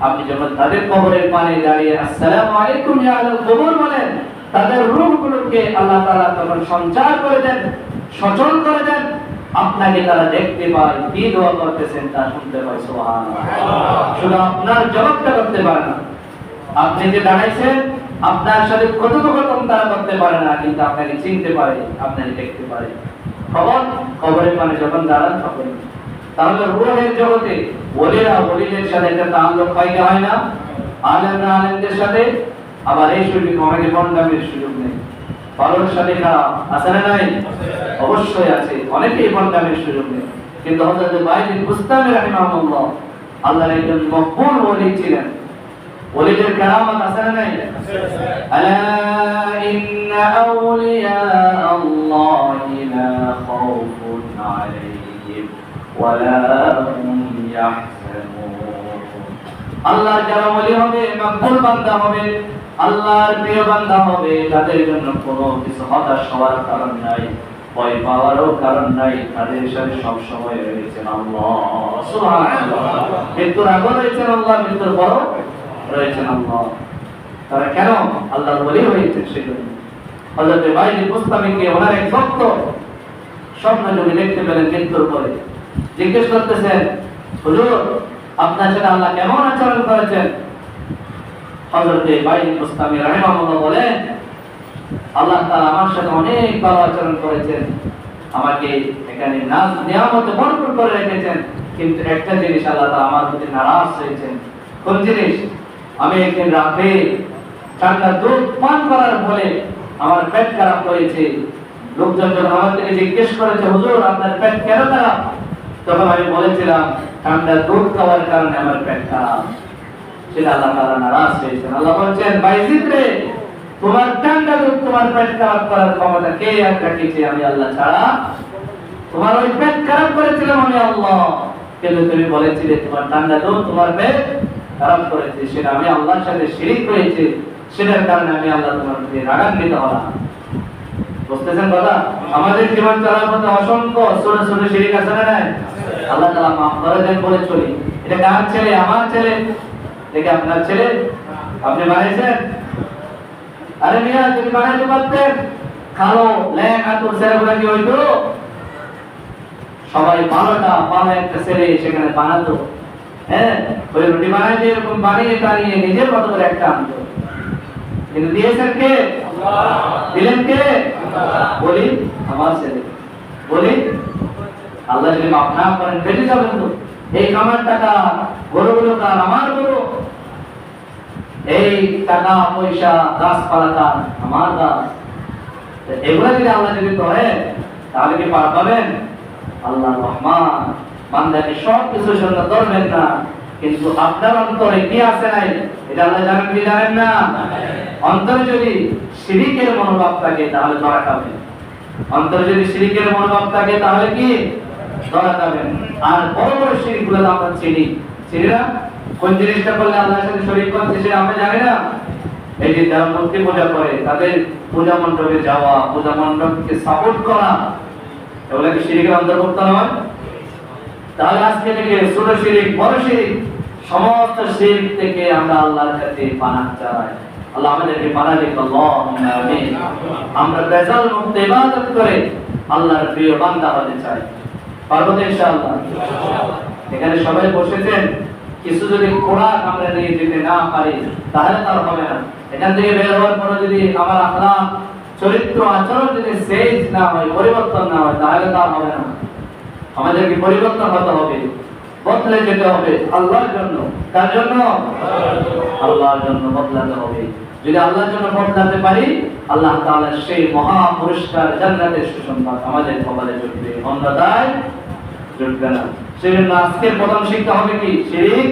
আপনি যখন তাদের কবরের পানে দাঁড়িয়ে আসসালামু আলাইকুম ইয়া আহলাল কবর বলেন, তাদের রূহগুলোকে আল্লাহ তাআলা তখন সঞ্চার করে দেন, সচল করে দেন, আপনাকে তারা দেখতে পায়, কি দোয়া করতেছেন তা শুনতে পায়। সুবহানাল্লাহ। শুধু আপনার জবাবটা করতে পারে না, আপনি যে দাঁড়াইছেন আপনার সাথে কথোপকথন তারা করতে পারে না, কিন্তু আপনাকে চিনতে পারে, আপনাকে দেখতে পারে। খবর খবরের মানে যখন দাঁড়ান তখন। তাহলে রূহের জগতে ওলিরা ওলিদের সাথে একটা তাআল্লুক হয় না, আলেমরা আলেমদের সাথে। আবার এই সুযোগ অনেকে বন্ডামের সুযোগ নেই, ভালোর সাথে খারাপ আছে না নাই? অবশ্যই আছে, অনেকেই বন্ডামের সুযোগ নেই। কিন্তু হযরত বাইজিদ বুস্তামি রাহিমাহুল্লাহ আল্লাহর একজন মকবুল ওলি ছিলেন। ওলিদের কারামাত আছে না নাই? আলা ইন্না আউলিয়া আল্লাহি লা খাউফুন আলাইহিম ওয়া লা হুম ইয়াহজানুন। আল্লাহর যারা ওলি হবে, মকবুল বান্দা হবে, আল্লাহর প্রিয় বান্দা হবে, তাদের জন্য কোনো কিছু হতাশ হওয়ার কারণ নাই, ভয় পাওয়ারও কারণ নাই। তাদের সাথে সব সময় রয়েছেন আল্লাহ। সুবহানাল্লাহ। মৃত্যুর আগে রয়েছেন আল্লাহ, মৃত্যুর পরও রয়েছেন আল্লাহ। তারা কেন আল্লাহর ওলি হয়েছে সেজন্য। হযরত বাইজিদ বুস্তামিকে ওনার এক ভক্ত স্বপ্ন যোগে দেখতে পেলেন মৃত্যুর পরে। জিজ্ঞেস করতেছেন, হুজুর আপনার সাথে আল্লাহ কেমন আচরণ করেছেন? হযরত বাইজিদ বুস্তামি রাহিমাহুল্লাহ বলেন, আল্লাহ তাআলা আমার সাথে অনেক ভালো আচরণ করেছেন, আমাকে এখানে নাজ নিয়ামতে ভরপুর করে রেখেছেন, কিন্তু একটা জিনিস আল্লাহ তাআলা আমার প্রতি নারাজ হয়েছেন। কোন জিনিস? আমি একদিন রাতে ঠান্ডা দুধ পান করার ফলে আমার পেট খারাপ হয়েছে। লোকজন যখন আমার থেকে জিজ্ঞেস করেছে, হুজুর আপনার পেট কেন খারাপ? তখন আমি বলেছিলাম, ঠান্ডা দুধ খাওয়ার কারণে আমার পেট খারাপ। সেটা আল্লাহ তাআলা নারাজ হয়েছেন। আল্লাহ বলছেন, বাইজিদ রে, তোমার ঠান্ডা দুধ তোমার পেট খারাপ করার ক্ষমতা কে রাখিয়েছে? আমি আল্লাহ ছাড়া। তোমার ওই পেট খারাপ করেছিলাম আমি আল্লাহ, কিন্তু তুমি বলেছিলে তোমার ঠান্ডা দুধ তোমার পেট খারাপ করেছে, সেটা আমি আল্লাহর সাথে শিরিক করেছি, সেটার কারণে আমি আল্লাহ তোমার প্রতি রাগান্বিত হলাম। বুঝতেছেন কথা? আমাদের জীবন চলার মধ্যে অসংখ্য ছোট ছোট শিরিক আছে না নাই? আল্লাহ তাআলা মাফ করে দেন বলে চলি। এটা কার ছেলে? আমার ছেলে। দেখে আপনার ছেলে আপনি বানাইছেন? আরে মিয়া, যদি বানাইতে পারতেন কালো ল্যাং আতুর ছেলেগুলা কি হইতো? সবাই ভালোটা ভালো একটা ছেলে সেখানে বানাতো। হ্যাঁ, ওই রুটি বানাইতে এরকম বানিয়ে টানিয়ে নিজের মতো করে একটা আনতো। কিন্তু দিয়েছেন কে? আল্লাহ। দিলেন কে? আল্লাহ। বলি আমার ছেলে, বলি আল্লাহ যদি মাফ না করেন বেঁচে যাবেন তো। এই কামার টাকা গরুগুলো কার? আমার গরু। এই টাকা পয়সা গাছপালা কার? আমার গাছ। এগুলা যদি আল্লাহ যদি করে তাহলে কি পার পাবেন? আল্লাহ রহমান বান্দাকে সব কিছুর জন্য ধরবেন না, কিন্তু আপনার অন্তরে কি আছে নাই এটা আল্লাহ জানেন কি জানেন না? অন্তরে যদি শিরিকের মনোভাব থাকে তাহলে ধরা খাবেন। অন্তরে যদি শিরিকের মনোভাব থাকে তাহলে কি ধরা খাবেন। আর বড় বড় শিরিকগুলো আমরা চিনি না? কোন জিনিসটা করলে আল্লাহর সাথে শরীক করছে সেটা আমরা জানি না। এই যে যারা মূর্তি পূজা করে তাদের পূজা মণ্ডপে যাওয়া, পূজা মণ্ডপকে সাপোর্ট করা, এগুলো কি শিরিকের অন্তর্ভুক্ত নয়? তাহলে আজকে থেকে ছোট শিরিক বড় শিরিক সমস্ত শিরিক থেকে আমরা আল্লাহর কাছে পানাহ চাই। আল্লাহ আমাদেরকে পানাহ দিক। আল্লাহুম্মা আমিন। আমরা বেজাল মুক্ত ইবাদত করে আল্লাহর প্রিয় বান্দা হতে চাই। পারবো তো ইনশাআল্লাহ? এখানে সবাই বসেছেন, কিছু যদি খোরাক আমরা নিয়ে যেতে না পারি তাহলে তার হবে না। এখান থেকে বের হওয়ার পরে যদি আমার আখলাক চরিত্র আচরণ যদি চেঞ্জ না হয়, পরিবর্তন না হয়, তাহলে তার হবে না। আমাদেরকে পরিবর্তন হতে হবে, বদলে যেতে হবে আল্লাহর জন্য। কার জন্য? আল্লাহর জন্য বদলাতে হবে। যদি আল্লাহর জন্য বদলাতে পারি, আল্লাহ তাআলার সেই মহা পুরস্কার জান্নাতের সুসংবাদ আমাদের কপালে জুটবে, অন্যথায় জুটবে না। সেজন্য আজকের প্রথম শিক্ষা হবে কি? শিরিক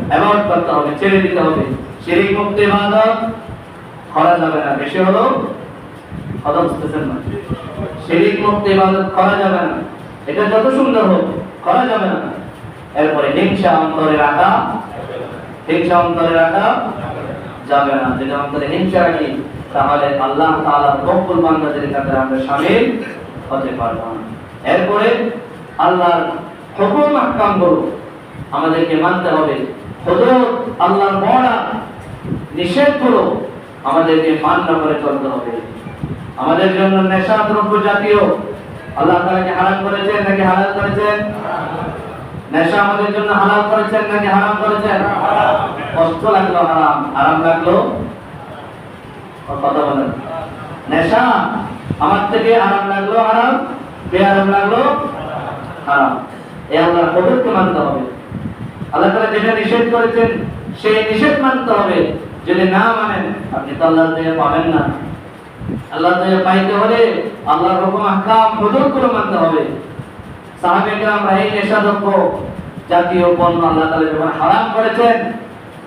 অ্যাভয়েড করতে হবে, ছেড়ে দিতে হবে। শিরিক মুক্ত ইবাদত করা যাবে না। বেশি হলো কথা বুঝতেছেন না? শিরিক মুক্ত ইবাদত করা যাবে না, এটা যত সুন্দর হোক করা যাবে না। এরপরে হিংসা অন্তরে রাখা, হিংসা অন্তরে রাখা যাবে না। যদি অন্তরে হিংসা রাখি তাহলে আল্লাহ তাআলার মকবুল বান্দাদের কাতারে আমরা শামিল হতে পারব না। এরপরে আল্লাহর হুকুম আহকামগুলো আমাদেরকে মানতে হবে। হুদুদ আল্লাহর মওলা নিষেধগুলো আমাদেরকে মান্য করে চলতে হবে। আমাদের জন্য নেশা দ্রব্য জাতীয় আল্লাহ তাআলা কি হারাম করেছেন নাকি হালাল করেছেন? নেশা আমাদের জন্য হালাল করেছেন নাকি হারাম করেছেন? কষ্ট লাগলো হারাম, আরাম লাগলো কথা বলেন। নেশা আমার থেকে আরাম লাগলো হারাম, বেআরাম লাগলো হারাম। এই আল্লাহর হুকুমকে মানতে হবে। আল্লাহ তাআলা যেটা নিষেধ করেছেন সেই নিষেধ মানতে হবে। যদি না মানেন আপনি তো আল্লাহর দয়া পাবেন না। আল্লাহর দয়া পাইতে হলে আল্লাহর হুকুম আহকাম হুদুদগুলো মানতে হবে। সাহাবায়ে কেরামরা এই নেশাদ্রব্য জাতীয় পণ্য আল্লাহ তাআলা যখন হারাম করেছেন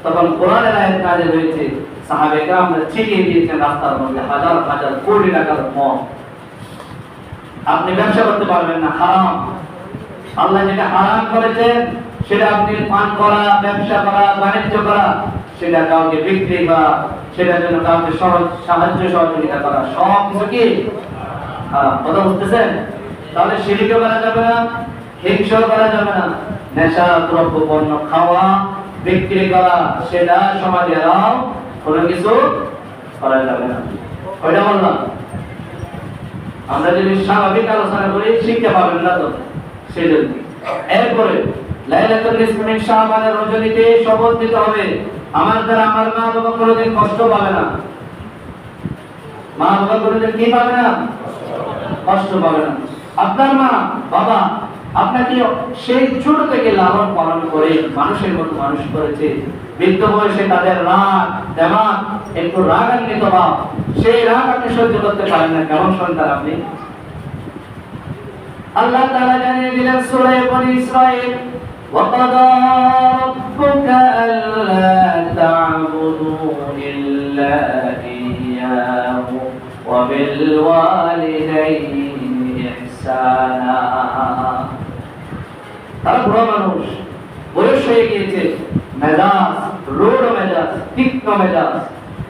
তখন কোরআনের আয়াত নাযিল হয়েছে। সাহাবায়ে কেরামরা ছিটিয়ে দিয়েছেন রাস্তার মধ্যে হাজার হাজার কোটি টাকার মদ। আপনি ব্যবসা করতে পারবেন না, হারাম। আল্লাহ যেটা হারাম করেছেন সেটা আপনি পান করা, ব্যবসা করা, বাণিজ্য করা, সেটা কাউকে বিক্রি করা, সেটার জন্য কাউকে সাহায্য সহযোগিতা করা, সব কিছু কি হারাম। কথা বুঝতেছেন? তাহলে শিরকও করা যাবে না, হিংসাও করা যাবে না। নেশা দ্রব্য পণ্য খাওয়া, বিক্রি করা, সেটা সমাজে এলাও কোনো কিছু করা যাবে না। ওইটা বললাম। আমরা যদি স্বাভাবিক আলোচনা করি শিক্ষা পাবেন না তো সেজন্য। এরপরে লাইলাতুল নিসফ মিন শাবানের রজনীতে শপথ নিতে হবে আমার দ্বারা আমার মা বাবা কোনোদিন কষ্ট পাবে না। মা বাবা কোনোদিন কি পাবে না? কষ্ট পাবে না। আপনার মা বাবা আপনাকে সেই ছোট থেকে লালন পালন করে মানুষের মতো মানুষ করেছে। বৃদ্ধ বয়সে তাদের রাগ দেমাগ একটু রাগান্বিত ভাব, সেই রাগ আপনি সহ্য করতে পারেন না। কেমন সন্তান আপনি? আল্লাহ তাআলা জানিয়ে দিলেন সূরা বনী ইসরাঈল, وَقَضَى رَبُّكَ أَلَّا تَعْبُدُوا إِلَّا إِيَّاهُ وَبِالْوَالِدَيْنِ إِحْسَانًا। তারা বুড়া মানুষ, বয়স হয়ে গিয়েছে, মেজাজ রূঢ় মেজাজ, তীক্ষ্ণ মেজাজ।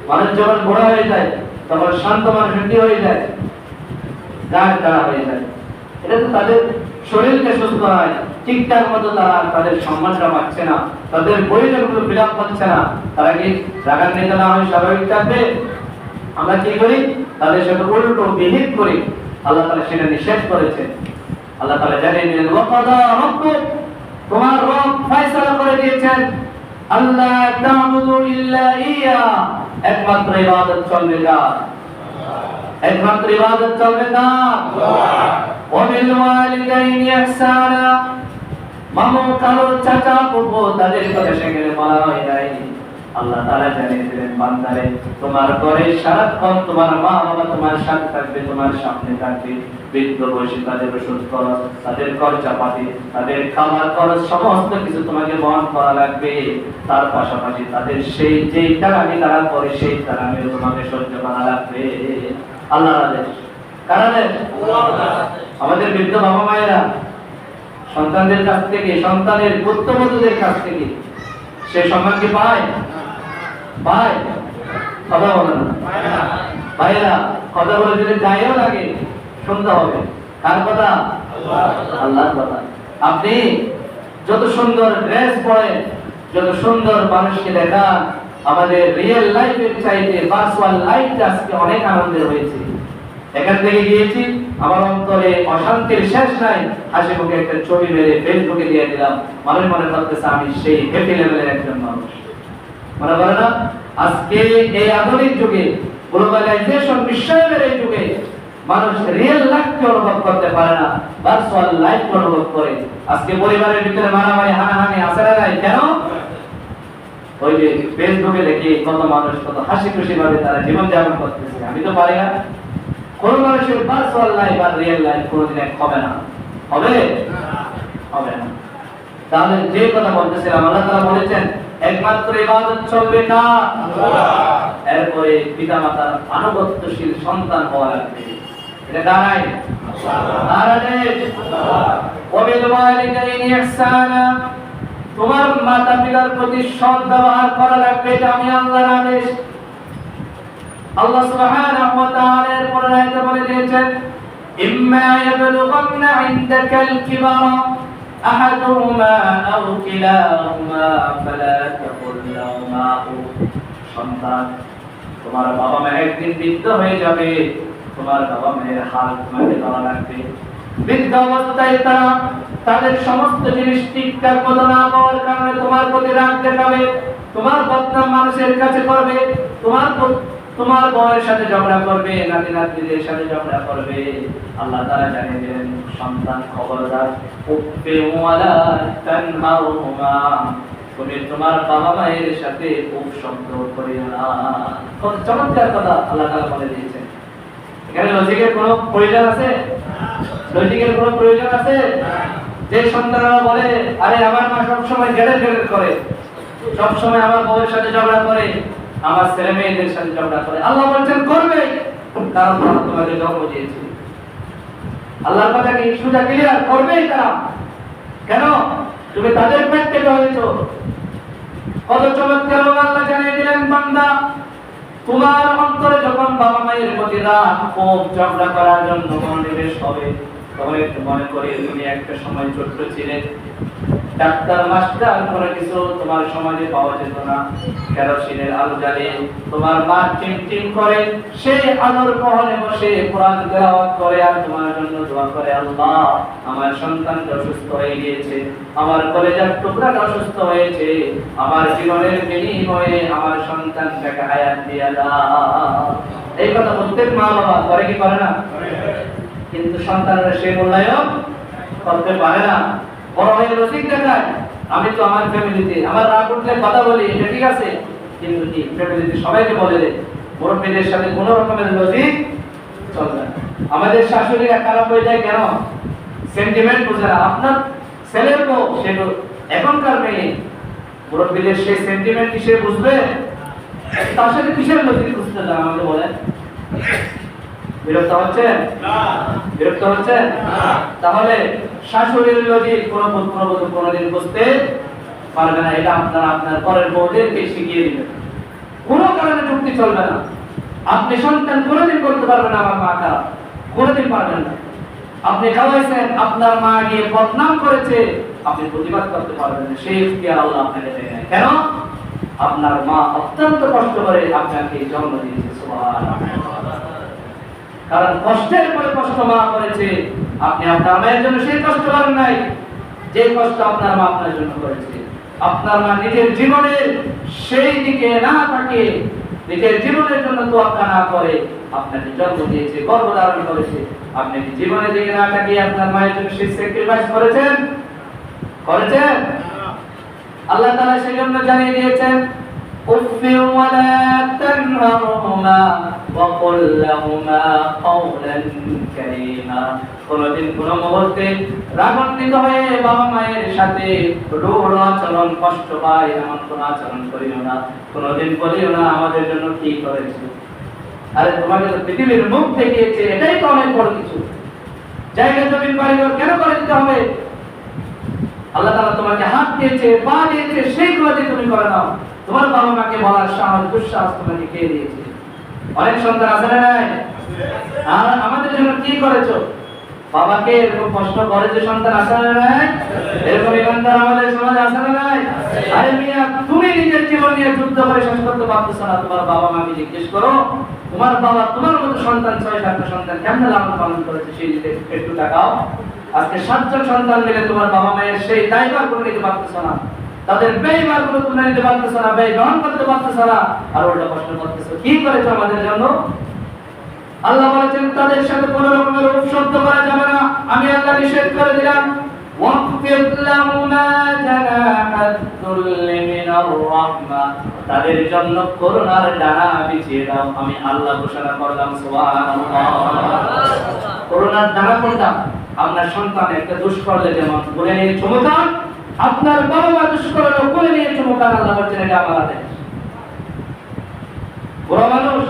মানুষ যখন বুড়া হয়ে যায় তখন শান্ত মানুষ কি হয়ে যায়? গাঢ় গাঢ় হয়ে যায়। এটা তো তাদের শরীরকে সুস্থ হয়, ঠিকঠাক মতো তারা তাদের সম্মানটা পাচ্ছে না, তাদের প্রয়োজনগুলো ফিলাপ করছে না। তারা কি রাগান্বিত না হয়ে স্বাভাবিক থাকবে? আমরা কি করি? তাদের সাথে উল্টো বিহিত করি। আল্লাহ তাআলা সেটা নিষেধ করেছেন। আল্লাহ তাআলা জানিয়ে দিলেন, ওয়াকাদা রাব্বুক, তোমার রব ফয়সালা করে দিয়েছেন, আল্লাহ তা'বুদু ইল্লা ইয়া, একমাত্র ইবাদত চলবে কার? একমাত্র ইবাদত চলবে কার? ওয়াবিল ওয়ালিদাইনি ইহসানা, মামু কালো চাচা ফুফু তাদের কথা সেখানে বলা হয় নাই। আল্লাহ তাআলা জানিয়ে দিলেন, বান্দারে তোমার ঘরে সারাক্ষণ তোমার মা বাবা তোমার সাথে থাকবে, তোমার সামনে থাকবে। বৃদ্ধ বয়সে তাদের ওষুধ খরচ, তাদের খরচা পাতি, তাদের খাবার খরচ সমস্ত কিছু তোমাকে বহন করা লাগবে। তার পাশাপাশি তাদের সেই যেই টাকাটি তারা করে সেই টাকাটি তোমাকে সহ্য করা লাগবে। আল্লাহর আদেশ। কার আদেশ? আমাদের বৃদ্ধ বাবা মায়েরা সন্তানদের কাছ থেকে, সন্তানের পুত্রবধূদের কাছ থেকে সে সম্মান কি পায়? পায়? কথা বলে না ভাইরা, কথা বলে যদি গায়েও লাগে শুনতে হবে। কার কথা? আল্লাহর কথা। আপনি যত সুন্দর ড্রেস পরেন, যত সুন্দর মানুষকে দেখান, আমাদের রিয়েল লাইফের চাইতে ভার্চুয়াল লাইফটা আজকে অনেক আনন্দের হয়েছে। এখান থেকে গিয়েছি, আমার অন্তরে অশান্তির শেষ নাই। হাসি মুখে একটা ছবি মেরে ফেসবুকে দিয়ে দিলাম, মানুষ মনে করতেছে আমি সেই হ্যাপি লেভেলের একজন মানুষ। মনে করে না? আজকে এই আধুনিক যুগে, গ্লোবালাইজেশন বিশ্বায়নের এই যুগে মানুষ রিয়েল লাইফকে অনুভব করতে পারে না, ভার্চুয়াল লাইফ অনুভব করে। আজকে পরিবারের ভিতরে মারামারি হানাহানি আছে না নাই? কেন? ওই যে ফেসবুকে দেখি কত মানুষ কত হাসি খুশি ভাবে তারা জীবন যাপন করতেছে। আমি তো পারি না। কোন মানুষের ভার্চুয়াল লাইফ আর রিয়েল লাইফ কোনোদিন এক হবে না। হবে? হবে না। তাহলে যে কথা বলতেছিলাম, আল্লাহ তাআলা বলেছেন একমাত্র ইবাদত চলবে কার? আল্লাহ। এরপরে পিতামাতার আনুগত্যশীল সন্তান হওয়া লাগবে। এটা কার আইন? আল্লাহ। কার আদেশ? আল্লাহ। ওয়াবিল ওয়ালিদাইনি ইহসানা, তোমার মাতা পিতার প্রতি সৎ ব্যবহার করা লাগবে। এটা আমি আল্লাহর আদেশ। আল্লাহ সুবহানাহু ওয়া তাআলা এর পরে আয়াতে বলে দিয়েছেন, ইম্মা ইয়াবলুগান্না ইনদাকাল কিবারা আহাদুহুমা আও কিলাহুমা ফালা তাকুল লাহুমা, সন্তান তোমার বাবা মা একদিন বৃদ্ধ হয়ে যাবে, তোমার বাবা মায়ের হাল তোমাকে ধরা রাখবে। বৃদ্ধ অবস্থায় তারা তাদের সমস্ত জিনিস ঠিকঠাক মতো না পাওয়ার কারণে তোমার প্রতি রাগ দেখাবে, তোমার বদনাম মানুষের কাছে করবে, তোমার বউয়ের সাথে ঝগড়া করবে, নাতি নাতনিদের সাথে ঝগড়া করবে। আল্লাহ তাআলা জানিয়ে দিলেন, সন্তান খবরদার, উফি ওয়ালা তানহারহুমা, তুমি তোমার বাবা মায়ের সাথে উফ শব্দ করিও না। কত চমৎকার কথা আল্লাহ তাআলা বলে দিয়েছেন। এখানে লজিকের কোনো প্রয়োজন আছে? লজিকের কোনো প্রয়োজন আছে? যে সন্তানরা বলে, আরে আমার মা সবসময় গেড়ে করে, সবসময় আমার বউয়ের সাথে ঝগড়া করে, আমার ছেলে মেয়েদের সাথে ঝগড়া করে, আল্লাহ বলছেন করবে, কারণ তারা তোমাকে জন্ম দিয়েছে। আল্লাহর কথা কি সোজা ক্লিয়ার? করবেই তারা। কেন? তুমি তাদের পেট থেকে হয়েছো। কত চমৎকার আল্লাহ জানিয়ে দিলেন, বান্দা তোমার অন্তরে যখন বাবা মায়ের প্রতি রাগ, ক্ষোভ, ঝগড়া করার জন্য মনোনিবেশ হবে, তখন একটু মনে করি তুমি একটা সময় ছোট্ট ছিলে, ডাক্তার মাস্টার কোনো কিছু তোমার সমাজে পাওয়া যেত না, কেরোসিনের আলো জ্বালিয়ে তোমার মা টিম করে সেই আলোর পহলে বসে কোরআন তেলাওয়াত করে আর তোমার জন্য দোয়া করে, আল্লাহ আমার সন্তানটা অসুস্থ হয়ে গিয়েছে, আমার কলেজার টুকরাটা অসুস্থ হয়েছে, আমার জীবনের বিনিময়ে আমার সন্তানটাকে হায়াত দিয়ে দাও। এই কথা প্রত্যেক মা বাবা করে কি করে না? কিন্তু সন্তানরা সে মূল্যায়ন করতে পারে না। বড় হয়ে লজিক দেখায়, আমি তো আমার ফ্যামিলিতে আমার রাগ উঠলে কথা বলি, এটা ঠিক আছে, কিন্তু কি ফ্যামিলিতে সবাইকে বলে দেয়, মুরব্বীদের সাথে কোনো রকমের লজিক চলবে না। আমাদের শাশুড়িরা খারাপ হয়ে যায় কেন? সেন্টিমেন্ট বুঝে না। আপনার ছেলের বউ, সে এখনকার মেয়ে, মুরব্বীদের সেই সেন্টিমেন্ট কি সে বুঝবে? তার সাথে কিসের লজিক বুঝতে চান আমাকে বলেন? বিরক্ত হচ্ছে না? বিরক্ত হচ্ছে না? তাহলে শাশুড়ির লজিক কোনদিন বুঝতে পারবে না। এটা আপনারা আপনার পরের বউদেরকে শিখিয়ে দিবেন। কোনো কারণে যুক্তি চলবে না। আপনি সন্তান কোনদিন করতে পারবেন না আমার মা খারাপ, কোনদিন পারবেন না। আপনি খাওয়াইছেন, আপনার মা গিয়ে বদনাম করেছে, আপনি প্রতিবাদ করতে পারবেন না। সেই ইখতিয়ার আল্লাহ আপনাকে দেয় না। কেন? আপনার মা অত্যন্ত কষ্ট করে আপনাকে জন্ম দিয়েছে। সুবহানাল্লাহ। কারণ কষ্টের পরে কষ্ট মা করেছে, আপনি আপনার মায়ের জন্য সেই কষ্ট করেন নাই যে কষ্ট আপনার মা আপনার জন্য করেছে। আপনার মা নিজের জীবনের সেই দিকে না থাকে, নিজের জীবনের জন্য তোয়াক্কা না করে আপনাকে জন্ম দিয়েছে, গর্ভধারণ করেছে, আপনি জীবনের দিকে না তাকিয়ে আপনার মায়ের জন্য সেই স্যাক্রিফাইস করেছেন? আল্লাহ তাআলা সেই জন্য জানিয়ে দিয়েছেন, উফি ওয়ালা তানহারহুমা ওয়া কুল লাহুমা কাওলান কারীমা। কোনদিন কোন মুহূর্তে রাগান্বিত হয়ে বাবা মায়ের সাথে রূঢ় আচরণ, কষ্ট পায় এমন কোন আচরণ করিও না। কোনদিন বলিও না আমাদের জন্য কি করেছে, আরে তোমাকে তো পৃথিবীর মুখ দেখিয়েছে, এটাই তো অনেক বড় কিছু। জায়গা জমিন বাড়িঘর কেন করে দিতে হবে? আল্লাহ তাআলা তোমাকে হাত দিয়েছে, পা দিয়েছে, সেইগুলো দিয়ে তুমি করে নাও। তোমার বাবা মাকে বলার সাহস, দুঃসাহস তোমাকে কে দিয়েছে? অনেক সন্তান আছে না নাই? আর আমাদের জন্য কি করেছো? বাবাকে এরকম কষ্ট করে যে সন্তান আছে না নাই? এরকম ইমানদার আমাদের সমাজে আছে না নাই? আরে মিয়া, তুমি নিজের জীবন নিয়ে যুদ্ধ করে শেষ করতে পারতেছ না, তোমার বাবা মাকে জিজ্ঞেস করো, তোমার বাবা তোমার মতো সন্তান 6-7টা সন্তান কেমনে লালন পালন করেছে, সেই দিকে একটু তাকাও। আজকে 7জন সন্তান মিলে তোমার বাবা মায়ের সেই দায়ভার করে নিতে পারতেছ না, তাদের ব্যয়ভার গুলো তোমরা নিতে পারতেছ না, ব্যয় গ্রহণ করতে পারতেছ না, আর ওটা কষ্ট করতেছ। কি করেছো আমাদের জন্য? আল্লাহ বলেছেন তাদের সাথে কোনো রকমের উপশব্দ করা যাবে না, আমি আল্লাহ নিষেধ করে দিলাম। ওয়াকফিদ লাহুমা জানাহাদ-দুল্লি মিনার রাহমা, তাদের জন্য করুণার ডানা বিছিয়ে দাও, আমি আল্লাহ ঘোষণা করলাম। সুবহানাল্লাহ। করুণার ডানা কোনটা? আপনার সন্তান একটা দোষ করলে যেমন বলে নিয়ে চমকান, আপনার বাবা মা দোষ করলে বলে নিয়ে চমকান। আল্লাহ বলছেন এটা আমার আদেশ। বড় মানুষ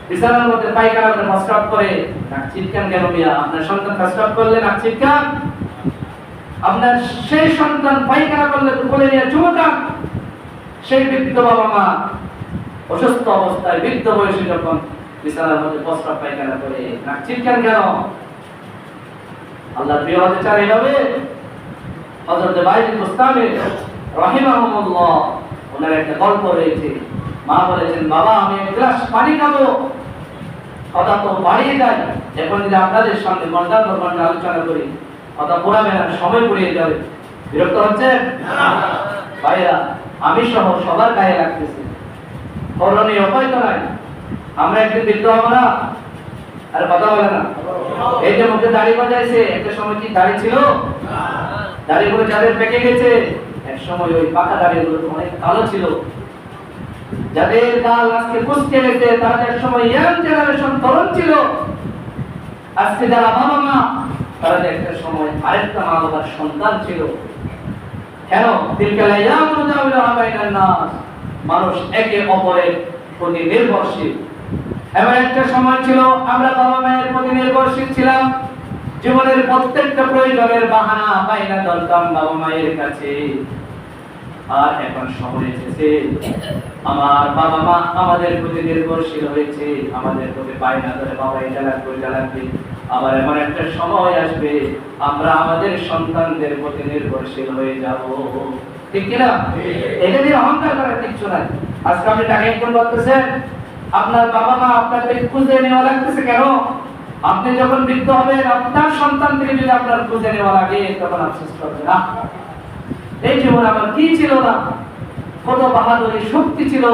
বিছানার মধ্যে পায়খানা করে প্রস্রাব করে, নাক চিৎকার কেন মিয়া? আপনার সন্তান প্রস্রাব করলে নাক চিৎকার, আপনার সেই সন্তান পায়খানা করলে বলে নিয়ে চমকান। সেই বৃদ্ধ বাবা মা অসুস্থ অবস্থায় বৃদ্ধ বয়সে যখন বিছানার মধ্যে প্রস্রাব পায়খানা করে নাক চিৎকার কেন? আল্লাহ প্রিয় হতে চান এভাবে? হযরত বাইজিদ বুস্তামি রাহিমাহুল্লাহ, ওনার একটা গল্প রয়েছে। মা বলেছেন, বাবা আমি এক গ্লাস পানি খাবো। কথা তো বাড়িয়ে যায়। এখন যদি আপনাদের সামনে ঘন্টার পর ঘন্টা আলোচনা করি, কথা পুরাবে না, সময় পুড়িয়ে যাবে। বিরক্ত হচ্ছেন? ভাইরা, আমি সহ সবার গায়ে লাগতেছে, করণীয় উপায় তো নাই। আমরা একদিন বৃদ্ধ হবো না? আর কথা বলে না। এই যে মুখে দাড়ি বাজাইছে, একটা সময় কি দাড়ি ছিল? দাড়িগুলো যাদের পেকে গেছে, এক সময় ওই পাকা দাড়িগুলো অনেক কালো ছিল। যাদের গাল আজকে কুঁচকে গেছে, তারা এক সময় ইয়াং জেনারেশন তরুণ ছিল। আজকে যারা বাবা মা, তারা একটা সময় আরেকটা মা বাবার সন্তান ছিল। কেন? তিলকাল আইয়ামু দাউলুহা বাইনান নাস। মানুষ একে অপরের প্রতি নির্ভরশীল। এমন একটা সময় ছিল আমরা বাবা মায়ের প্রতি নির্ভরশীল ছিলাম। জীবনের প্রত্যেকটা প্রয়োজনের বাহানা পাইনা ধরতাম বাবা মায়ের কাছে। আর এখন সময় এসেছে আমার বাবা মা আমাদের প্রতি নির্ভরশীল হয়েছে, আমাদের প্রতি বায়না ধরে বাবা এটা লাগবে ওইটা লাগবে। আবার এমন একটা সময় আসবে আমরা আমাদের সন্তানদের প্রতি নির্ভরশীল হয়ে যাব। ঠিক কিনা? এটা নিয়ে অহংকার করার কিছু নাই। আজকে আপনি টাকা ইনকাম করতেছেন, আপনার বাবা মা আপনাকে খুঁজে নেওয়া লাগতেছে কেন? আপনি যখন বৃদ্ধ হবেন, আপনার সন্তান থেকে যদি আপনার খুঁজে নেওয়া লাগে, তখন আফসোস করবেন, না এই জীবন আমার কি ছিল না, কত বাহাদুরি শক্তি ছিল,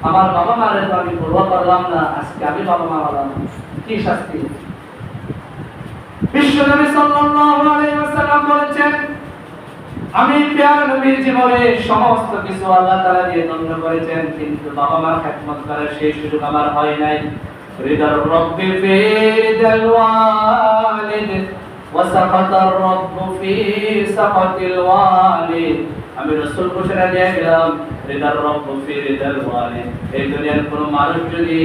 আমার বাবা মারে তো আমি পরোয়া করলাম না, আজকে আমি বাবা মা হলাম, কি শাস্তি। বিশ্বনবী সাল্লাল্লাহু আলাইহি ওয়াসাল্লাম বলেছেন, আমি প্যারা নবীর জীবনে সমস্ত কিছু আল্লাহ তাআলা দিয়ে ধন্য করেছেন, কিন্তু বাবা মার খেদমত করার সেই সুযোগ আমার হয় নাই। রিদার রব্বি ফি রিদাল ওয়ালিদ ওয়া সাখাতার রব্বু ফি সাখাতিল ওয়ালিদ। আমি রাসূল ঘোষণা দিয়ে গেলাম, রিদার রব্বু ফি রিদাল ওয়ালিদ। এই দুনিয়ার কোনো মানুষ যদি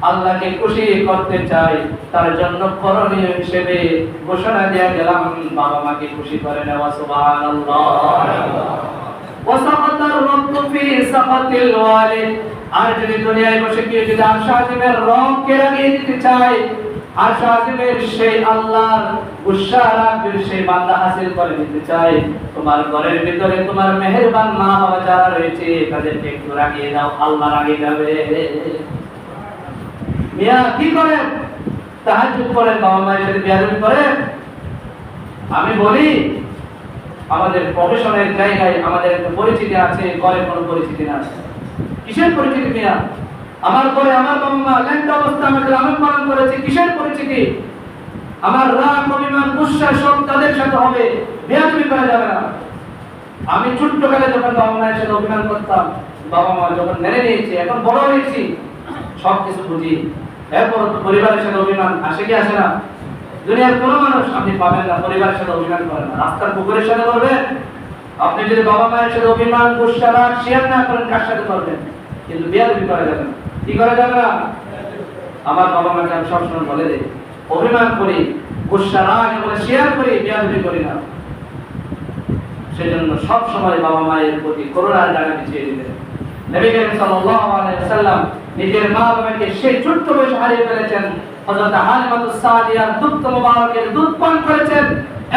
আল্লাহকে খুশি করতে চায়, তার জন্য করণীয় হিসেবে ঘোষণা দিয়ে গেলাম, বাবা মাকে খুশি করে নেওয়া। সুবহানাল্লাহ। ওয়া সাখাতার রব্বু ফি সাখাতিল ওয়ালিদ। আর যদি দুনিয়ায় বসে কেউ যদি আরশ আজিমের রবকে রাগিয়ে দিতে চায়, আরশ আজিমের সেই আল্লাহর গুসা রাগ যদি সেই বান্দা হাসিল করে নিতে চায়, তোমার ঘরের ভিতরে তোমার মেহেরবান মা বাবা যারা রয়েছে তাদেরকে একটু রাগিয়ে দাও, আল্লাহ রাগিয়ে যাবে। মিয়া কি করেন? তাহাজ্জুদ করেন, বাবা মায়ের সাথে বেয়াদবি করেন। আমি বলি, আমাদের প্রফেশনের জায়গায় আমাদের একটা পরিচিতি আছে, ঘরে কোনো পরিচিতি না। কিসের পরিচিতি মিয়া? আমার ঘরে আমার বাবা মা ল্যান্ড অবস্থা আমাকে লালন পালন করেছে, কিসের পরিচিতি? আমার রাগ অভিমান গুসা সব তাদের সাথে হবে, বেয়াদবি করা যাবে না। আমি ছোট্টকালে যখন বাবা মায়ের সাথে অভিমান করতাম, বাবা মা যখন মেনে নিয়েছে, এখন বড় হয়েছি, সব কিছু বুঝি, এরপর তো পরিবারের সাথে অভিমান আসে কি আসে না? দুনিয়ার কোনো মানুষ আপনি পাবেন না পরিবারের সাথে অভিমান করে না। রাস্তার কুকুরের সাথে করবেন, আপনি যদি বাবা মায়ের সাথে অভিমান গুসা রাগ শেয়ার না করেন, কার সাথে করবেন? কিন্তু বেয়াদবি করা যাবে না। কি করা যাবে না? আমার বাবা মাকে আমি সবসময় বলে দিই, অভিমান করি, গুসা রাগ এগুলো শেয়ার করি, বেয়াদবি করি না। সেজন্য সব সময় বাবা মায়ের প্রতি করুণার জায়গা বিছিয়ে দিতেন। নবী করিম সাল্লাল্লাহু আলাইহি ওয়াসাল্লাম নিজের মা বাবাকে সেই ছোট্ট বয়সে হারিয়ে ফেলেছেন। হযরত হালিমাতুস সাদিয়ার দুধ মুবারকের দুধ পান করেছেন,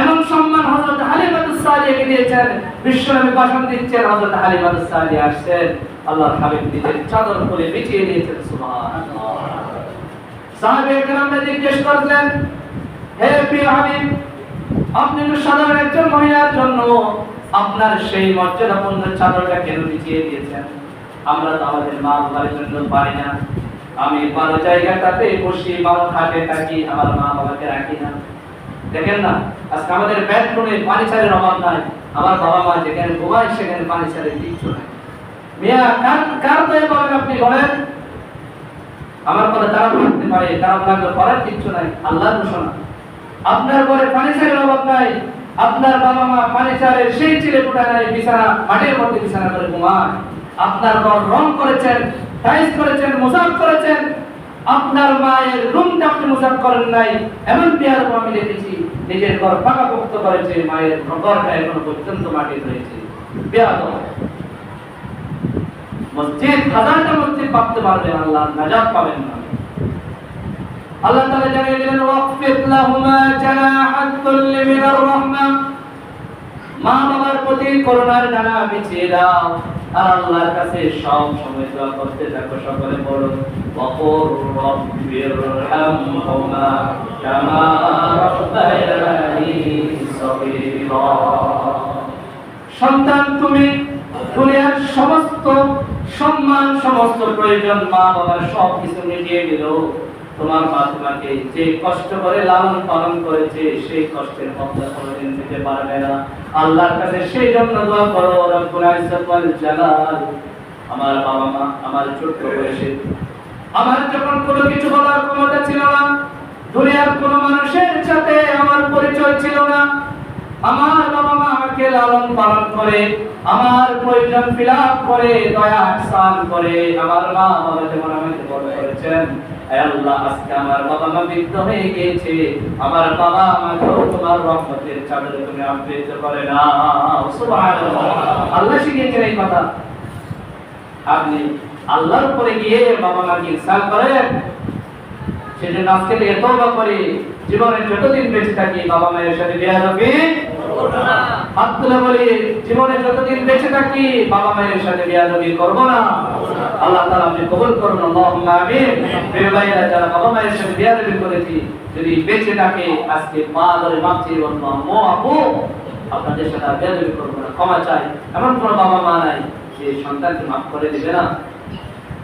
এমন সম্মান হযরত হালিমাতুস সাদিয়াকে দিয়েছেন। বিশ্বনবী ভাষণ দিচ্ছেন, হযরত হালিমাতুস সাদিয়া আসছেন, আল্লাহর হাবিব নিজের চাদর খুলে বিছিয়ে দিয়েছেন। সুবহানাল্লাহ। সাহাবায়ে কেরামরা জিজ্ঞেস করলেন, হে প্রিয় হাবিব, আপনি তো সাধারণ একজন মহিলার জন্য আপনার সেই মর্যাদাপূর্ণ চাদরটা কেন বিছিয়ে দিয়েছেন? আমরা তো আমাদের মা বাবার জন্য পারি না। আমি ভালো জায়গাটাতে বসি, ভালো খাটে থাকি, আমার মা বাবাকে রাখি না। দেখেন না, আজকে আমাদের বেডরুমে ফার্নিচারের অভাব নাই, আমার বাবা মা যেখানে ঘুমায় সেখানে ফার্নিচারের কিচ্ছু নাই। মিয়া কার দয়া পাবেন আপনি বলেন? আমার কথা খারাপ লাগতে পারে, খারাপ লাগলে করার কিচ্ছু নাই, আল্লাহর ঘোষণা। আপনার ঘরে ফার্নিচারের অভাব নাই, আপনার বাবা মা ফার্নিচারের সেই চিলে কোটা নাই, বিছানা মাটির মধ্যে বিছানা করে ঘুমায়। আপনার ঘর রং করেছেন, টাইলস করেছেন, মোজাক করেছেন, আপনার মায়ের রুমটা আপনি মোজাক করেন নাই। এমন বিয়ার আমি দেখেছি নিজের ঘর পাকাপোক্ত করেছে, মায়ের ঘরটা এখনো পর্যন্ত মাটির রয়েছে। বিয়ার মসজিদ, হাজারটা মসজিদ ভাবতে পারবেন, আল্লাহ নাজাত পাবেন না। আল্লাহ তাআলা জানিয়ে দিলেন, ওয়াকফিদ লাহুমা জানাহাত যুল্লি মিনার রাহমা মা বাবার প্রতি করুণার ডানা বিছিয়ে দাও আর আল্লাহর কাছে সব সময় দোয়া করতে থাকো। সকলে বলো ওয়াকুর রব্বিরহামহুমা কামা রাব্বায়ানি সগীরা। সন্তান, তুমি দুনিয়ার সমস্ত সম্মান, সমস্ত প্রয়োজন মা বাবার সব কিছু মিটিয়ে দিল। তোমার মা তোমাকে যে কষ্ট করে লালন পালন করেছে সেই কষ্টের বদলা কোনোদিন দিতে পারবে না। আল্লাহর কাছে সেই জন্য দোয়া করো, রব্বুল ইজ্জত ওয়াল জালাল, আমার বাবা মা আমার ছোট্ট বয়সে আমার যখন কোনো কিছু বলার ক্ষমতা ছিল না, দুনিয়ার কোনো মানুষের সাথে আমার পরিচয় ছিল না, আমার বাবা মা আমাকে লালন পালন করে, আমার প্রয়োজন ফিলাপ করে, দয়া ihsan করে, আমার মা বাবা যেমন আমাকে বড় করেছেন, হে আল্লাহ আজকে আমার বাবা মা বৃদ্ধ হয়ে গিয়েছে, আমার বাবা আমাকেও তোমার রহমতের চাদরে তুমি আবৃত করে নাও। সুবহানাল্লাহ। আল্লাহ শিখিয়েছেন এই কথা। আপনি আল্লাহর উপরে গিয়ে বাবা মাকে ihsan করেন, সেজন্য আজকে থেকে তওবা করি, জীবনে যতদিন বেঁচে থাকি বাবা মায়ের সাথে বেয়াদবি করব না। হাত তুলে বলি, জীবনে যতদিন বেঁচে থাকি বাবা মায়ের সাথে বেয়াদবি করব না। আল্লাহ তাআলা আপনি কবুল করুন, আল্লাহুম্মা আমিন। প্রিয় ভাইরা, যারা বাবা মায়ের সাথে বেয়াদবি করেছি যদি বেঁচে থাকে আজকে মা ধরে মাপছি, বললাম ও আপু আপনাদের সাথে আর বেয়াদবি করব না, ক্ষমা চাই। এমন কোনো বাবা মা নাই যে সন্তানকে মাফ করে দিবে না।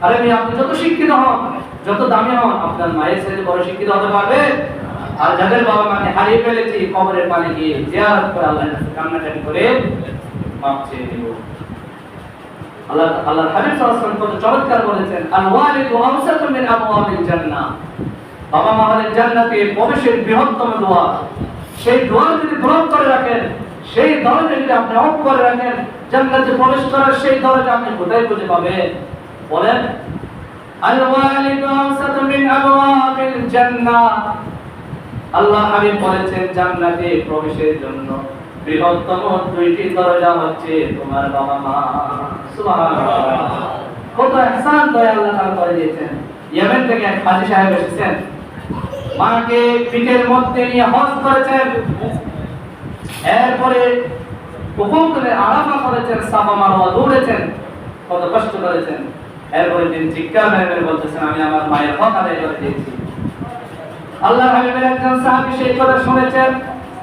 আরে আপনি যত শিক্ষিত হন, যত দামি হন, আপনার মায়ের সাথে বড় শিক্ষিত হতে পারবে? আর যাদের বাবা মাকে হারিয়ে ফেলেছি কবরের পানে গিয়ে জিয়ারত করে আল্লাহর কাছে কান্নাকাটি করে মাফ চেয়ে নিব। আল্লাহর হাবিব সাল্লাল্লাহু আলাইহি ওয়াসাল্লাম কত চমৎকার বলেছেন, আল ওয়ালিদু আওসাতু মিন আবওয়াবিল জান্নাহ। বাবা মা হলেন জান্নাতে প্রবেশের বৃহত্তম দুয়ার। সেই দুয়ার যদি গ্রহণ করে রাখেন, সেই দরজা যদি আপনি অফ করে রাখেন, জান্নাতে প্রবেশ করার সেই দরজা আপনি কোথায় খুঁজে পাবেন বলেন? আল ওয়ালিদু আওসাতু মিন আবওয়াবিল জান্নাহ। আল্লাহ হাবিব বলেছেন জান্নাতে প্রবেশের জন্য বৃহত্তম দুইটি দরজা হচ্ছে তোমার বাবা মা। সুবহানাল্লাহ। কত ihsan দয়া আল্লাহ তাআলা করে দিয়েছেন। ইয়েমেন থেকে এক হাজী সাহেব এসেছেন, মাকে পিঠের মধ্যে নিয়ে হজ করেছেন, এরপরে হুকুম করে আরাফা করেছেন, সাফা মারওয়া দৌড়েছেন, কত কষ্ট করেছেন। এরপরে দিন চিৎকার মেরে বলতেছেন আমি আমার মায়ের হক আদায় করে দিয়েছি। আল্লাহর হাবিবের একজন সাহাবী সেই কথা শুনেছেন,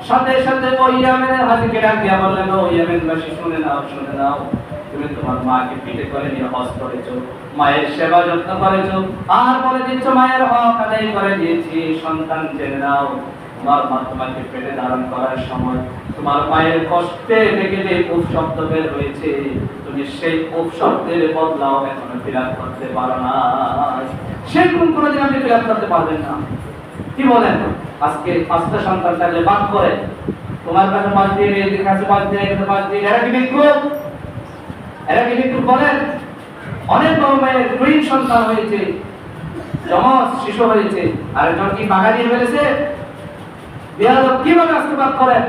সাথে সাথে ওই ইয়েমেনের হাজীকে ডাক দিয়া বললেন, ও ইয়েমেনবাসী শুনে নাও, শুনে নাও, তুমি তোমার মাকে পিঠে করে নিয়ে হজ করেছো, মায়ের সেবা যত্ন করেছো, আর বলে দিচ্ছ মায়ের হক আদায় করে দিয়েছি। সন্তান জেনে নাও, তোমার মা তোমাকে পেটে ধারণ করার সময় তোমার মায়ের কষ্টে থেকে যে উফ শব্দ বের হয়েছে, তুমি সেই উফ শব্দের বদলাও এখনো ফিরাত করতে পারো না। সেই গুণ কোনোদিন আপনি ফিরাত করতে পারবেন না। কি বলেন? আজকে পাঁচটা সন্তান থাকলে বাদ করে তোমার কাছে 5 দিন, এর কাছে 5 দিন, এর কাছে 5 দিন, এরা কি বিক্রুপ? এরা কি বিক্রুপ বলেন? অনেক বাবা মায়ের 2 সন্তান হয়েছে, জমজ শিশু হয়েছে, আর একজন কি বাগা দিয়ে ফেলেছে? বিয়াদব কিভাবে আজকে বাদ করেন?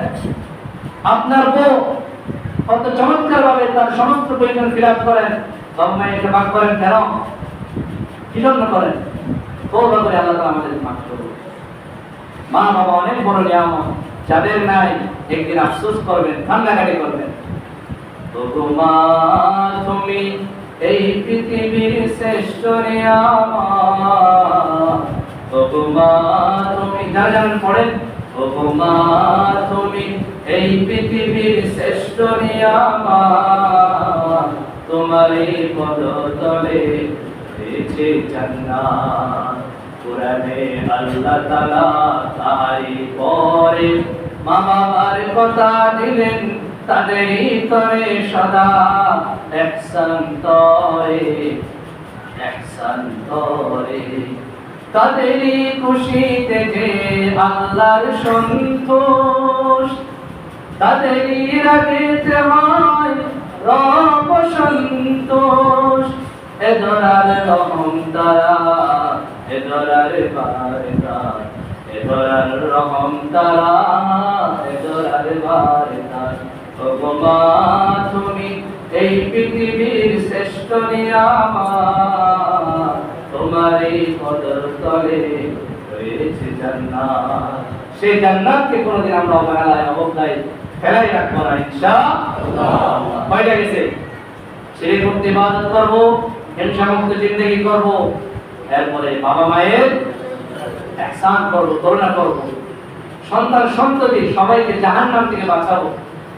আপনার বউ কত চমৎকার ভাবে তার সমস্ত প্রয়োজন ফিরাত করেন, বাবা মায়ের বাদ করেন কেন? কি জন্য করেন? তওবা করে আল্লাহ তাআলা আমাদের মাফ করুন। মা বাবা অনেক বড় নিয়ামত, যাদের নাই একদিন আফসোস করবেন, কান্নাকাটি করবেন। তো মা তুমি এই পৃথিবীর শ্রেষ্ঠ নিয়ামত, তো মা তুমি জানেন পড়েন, তো মা তুমি এই পৃথিবীর শ্রেষ্ঠ নিয়ামত, তোমারই পদতলে রয়েছে জান্নাত। কোরআনে আল্লাহ তাআলা তারই পরে মা বাবার কথা দিলেন, তাদেরই তরে সদা ihsan তরে, ihsan তরে। তাদেরই খুশিতে যে আল্লাহর সন্তোষ, তাদেরই রাগেতে হয় রব সন্তোষ। এ ধরার রহম তারা, এ ধরার বারদার, এ ধরার রহম তারা, এ ধরার বারদার। ওগো মা তুমি এই পৃথিবীর শ্রেষ্ঠ নিয়ামত, তোমারই কদর তলে রয়েছে জান্নাত। সেই জান্নাতকে কোনোদিন আমরা অবহেলায় অবজ্ঞায় ফেলাই রাখবো না ইনশাআল্লাহ। কয়টা গেছে? শিরিক মুক্ত ইবাদত করব, হিংসা মুক্ত জিন্দেগি করব, এরপরে বাবা মায়ের ইহসান করব, করুণা করব, সন্তান সন্ততি সবাইকে জাহান্নাম থেকে বাঁচাবো,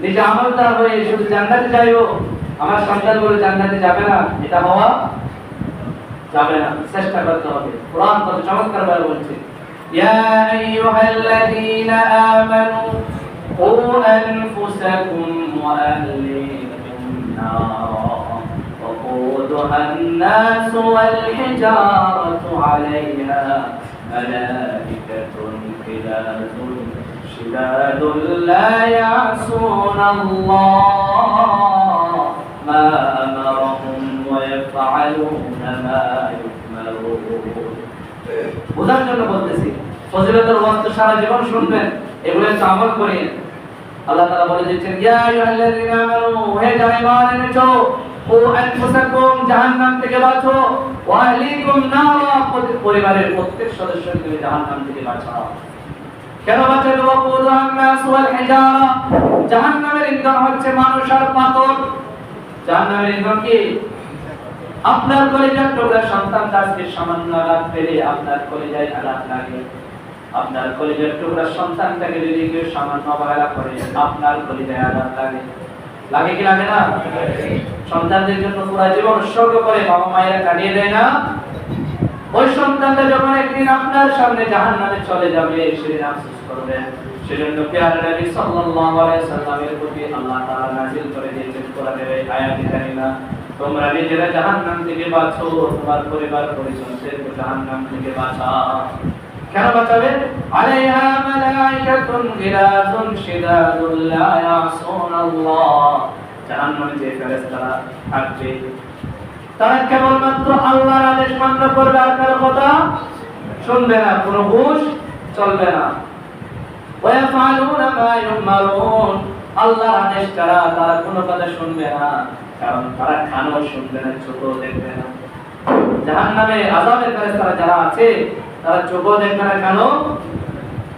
নিজে আমলদার হয়ে শুধু জান্নাতে যাইবো, আমার সন্তানগুলো জান্নাতে যাবে না, এটা হওয়া যাবে না। চেষ্টা করতে হবে। কোরআন কত চমৎকার ভাবে বলছে, ইয়া আইয়ুহাল্লাযীনা আমানু কু আনফুসাকুম ওয়া আহলিকুম নার وقودها الناس والحجارة عليها ملائكة غلاظ شداد لا يعصون الله ما أمرهم ويفعلون ما يؤمرون। বোঝার জন্য বলতেছি, ফজিলতের ওয়াজ তো সারা জীবন শুনবেন, এগুলো একটু আমল করেন। আল্লাহ তাআলা বলে দিচ্ছেন, ইয়া আইয়ুহাল্লাযীনা আমানু, হে যারা ঈমান এনেছো, ও আনফুসাকুম, জাহান্নাম থেকে বাঁচো, ওয়া আহলিকুম নার, পরিবারের প্রত্যেক সদস্যকে তুমি জাহান্নাম থেকে বাঁচাও। কেন বাঁচাবে? ওয়াকুদুহা আন-নাস ওয়াল হিজারা, জাহান্নামের ইন্ধন হচ্ছে মানুষ আর পাথর। জাহান্নামের ইন্ধন কি? আপনার কলিজার টুকরা সন্তান আজকে সামান্য আঘাত পেলে আপনার কলিজায় আঘাত লাগে। আপনার কলিজার টুকরা সন্তানটাকে যদি কেউ সামান্য অবহেলা করে আপনার কলিজায় আঘাত লাগে। লাগে কি লাগে না? সন্তানদের জন্য পুরো জীবন উৎসর্গ করে বাবা মায়েরা কাটিয়ে দেয় না? ওই সন্তানটা যখন একদিন আপনার সামনে জাহান্নামে চলে যাবে সেদিন আফসোস করবেন। সেজন্য প্রিয় নবী সাল্লাল্লাহু আলাইহি সাল্লামের প্রতি আল্লাহ তাআলা নাযিল করে দিয়েছেন কোরআনের এই আয়াত কারিমা, তোমরা নিজেরা জাহান্নাম থেকে বাঁচো, তোমার পরিবার পরিজনদেরকে জাহান্নাম থেকে বাঁচাও। কেন বাঁচাবে? আলাইহা মালাইকাতুন গিলাযুন শিদাদুন লা ইয়াসুনাল্লাহ, জাহান্নামে যে ফেরেশতারা থাকবে তারা কেবলমাত্র আল্লাহর আদেশ মান্য করবে, আর কারো কথা শুনবে না, কোনো হুঁশ চলবে না। ওয়া ইয়াফআলুনা মা ইউমারুন, আল্লাহর আদেশ ছাড়া তারা কোনো কথা শুনবে না, কারণ তারা কানও শুনবে না, চোখও দেখবে না। জাহান্নামে আযাবের ফেরেশতারা যারা আছে তারা চোখও দেখবে না, কানও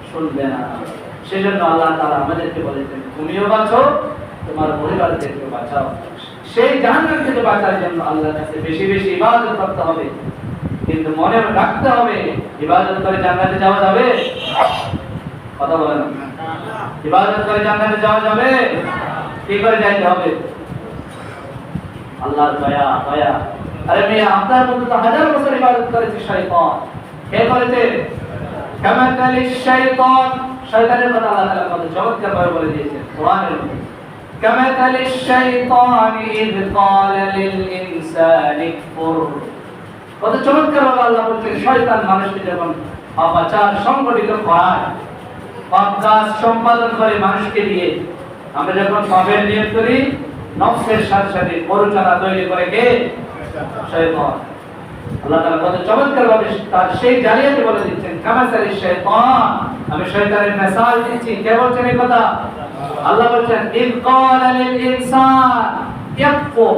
শুনবে না। সেজন্য আল্লাহ তাআলা আমাদেরকে বলেছেন, তুমিও বাঁচো, তোমার পরিবারকে বাঁচাও। সেই জাহান্নাম থেকে বাঁচার জন্য আল্লাহর কাছে বেশি বেশি ইবাদত করতে হবে, কিন্তু মনে রাখতে হবে ইবাদত করে জান্নাতে যাওয়া যাবে? কথা বলেন, ইবাদত করে জান্নাতে যাওয়া যাবে? কি করে যাইতে হবে? আল্লাহর দয়া, দয়া। আরে মেয়ে, আপনার মতো তো হাজার বছর ইবাদত করেছে শয়তান। কে করেছে? কামাতালিশ শয়তান। শয়তানের কথা আল্লাহ তাআলা কত চমৎকার ভাবে বলে দিয়েছেন কোরআনের মধ্যে। কামাতালিশ শয়তান ইয ক্বাল লিল ইনসানি কফুর। কত চমৎকার ভাবে আল্লাহ বলেছেন, শয়তান মানুষকে যখন পাপাচার সংগঠিত করায়, পাপ কাজ সম্পাদন করে মানুষকে দিয়ে, আমরা যখন পাপের নিয়ত করি নফসের সাথে সাথে পরচনা তৈরি করে কে? শয়তান। আল্লাহ তাআলা কত চমৎকার ভাবে তার সেই জালিয়াতি বলে দিচ্ছেন, কামাসালিশ শয়তান। আমি শয়তানের মিসাল দিচ্ছি। কে বলছেন এই কথা? আল্লাহ বলছেন, ইয ক্বালা লিল ইনসান ইয়াকফুর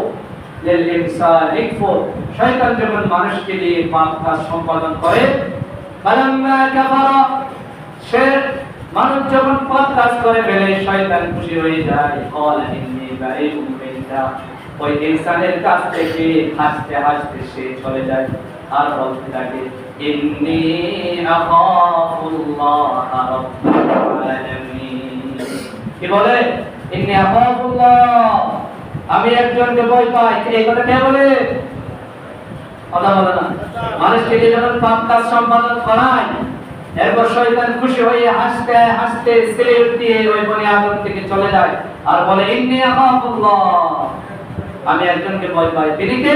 লিল ইনসান ইয়াকফুর। শয়তান যখন মানুষকে দিয়ে পাপ কাজ সম্পাদন করে, ফালাম্মা কাফারা, সে মানুষ যখন পাপ কাজ করে ফেলে শয়তান খুশি হয়ে যায়, ক্বালা ইন্নী বারিউম মিনকা, ওই ইনসানের কাছ থেকে হাসতে হাসতে সে চলে যায় আর বলতে থাকে, ইন্নী আখাফুল্লাহ রাব্বুল আলামিন। কি বলে? ইন্নী আখাফুল্লাহ, আমি একজনকে ভয় পাই। এই কথা কে বলে? কথা বলে না। মানুষকে যখন পাপ কাজ সম্পাদন করায়, এরপর শয়তান খুশি হয়ে হাসতে হাসতে সেলুট দিয়ে ওই বনি আদম থেকে চলে যায় আর বলে, ইন্নী আখাফুল্লাহ, আমি একজনকে ভয় পাই। তিনি কে?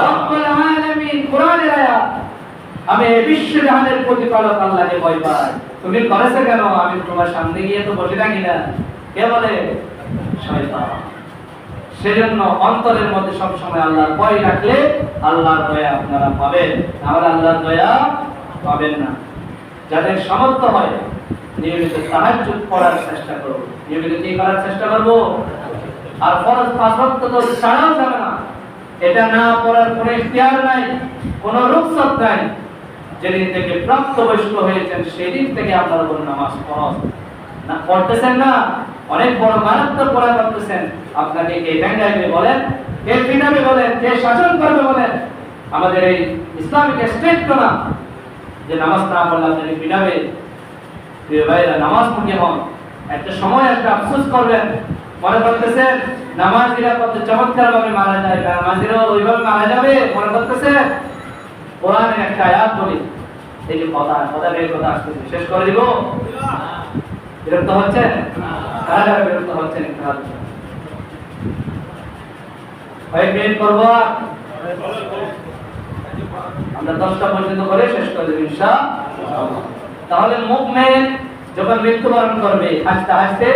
রব্বুল আলামিন। কোরআনের আয়াত। আমি এই বিশ্ব জাহানের প্রতিপালক আল্লাহকে ভয় পাই। তুমি করেছো কেন? আমি তোমার সামনে গিয়ে তো বসে থাকি না। কে বলে? শয়তান। সেজন্য অন্তরের মধ্যে সব সময় আল্লাহর ভয় রাখলে আল্লাহর দয়া আপনারা পাবেন, আর আল্লাহর দয়া পাবেন না। যাদের সামর্থ্য হয় নিয়মিত তাহাজ্জুদ পড়ার চেষ্টা করব। নিয়মিত কি করার চেষ্টা করব? আর ফরজ পাঁচ ওয়াক্ত তো ছাড়াও যাবে না। এটা না পড়ার কোনো ইখতিয়ার নাই, কোনো রুখসত নাই। যেদিন থেকে প্রাপ্তবয়স্ক হয়েছেন সেদিন থেকে আপনার উপর নামাজ ফরজ। না পড়তেছেন না, অনেক বড় মারাত্মক পড়া করতেছেন, আপনাকে কে ব্যাঙ্গাইবে বলেন, কে পিটাবে বলেন, কে শাসন করবে বলেন? আমাদের এই ইসলামিক স্টেট তো না যে নামাজ না পড়লে আপনাকে পিটাবে। প্রিয় ভাইরা, নামাজ পড়ে হন, একটা সময় আসবে আফসোস করবেন, মনে করতেছেন নামাজিরা কত চমৎকার ভাবে মারা যায়, নামাজিরা ওইভাবে মারা যাবে মনে করতেছেন। কোরআনের একটা আয়াত বলি, এই যে কথা আসতেছে, শেষ করে দিব। বিরক্ত হচ্ছেন? কারা বিরক্ত হচ্ছেন? একটু হাত তুলুন। কয়েক মিনিট করবো, আমরা 10টা পর্যন্ত করে শেষ করে দেব ইনশাআল্লাহ। তাহলে মুমিন যখন মৃত্যুবরণ করবে, হাসতে হাসতে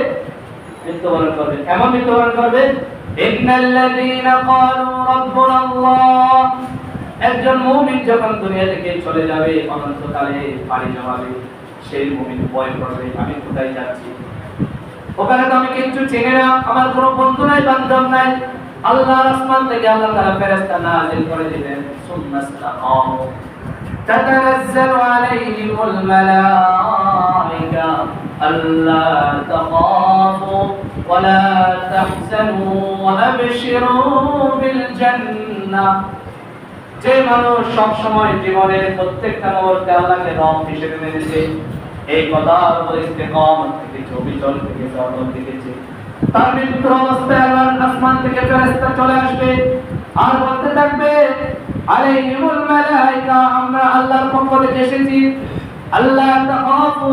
মৃত্যুবরণ করবে। কেমন মৃত্যুবরণ করবে? ইন্নাল্লাযীনা ক্বালু রাব্বুনা আল্লাহ। একজন মুমিন যখন দুনিয়া থেকে চলে যাবে, অনন্তকালে পাড়ি জমাবে, সেই মুমিন ভয় করবে, আমি কোথায় যাচ্ছি? ওখানে তো আমি কিছু চিনি না, আমার কোনো বন্ধু নাই, বান্ধব নাই। আল্লাহর আসমান থেকে আল্লাহ তাআলা ফেরেশতা নাযিল করে দিলেন, সুন্নাস্তাকামু তাতানাজ্জালু আলাইহিমুল মালায়েকা আল্লা তাখাফু ওয়া লা তাহজানু ওয়া আবশিরু বিল জান্নাহ। যে মানুষ সব সময় জীবনের প্রত্যেকটা মুহূর্তে আল্লাহকে রব হিসেবে মেনেছে, এই কথার উপর ইস্তেকামত থেকে অবিচল থেকে অটল থেকেছে, তার মৃত্যুর অবস্থায় আল্লাহর আসমান থেকে ফেরেশতা চলে আসবে আর বলতে থাকবে, আলাইহিমুল মালায়েকা, আমরা আল্লাহর পক্ষ থেকে এসেছি, আল্লাহ তাখাফু,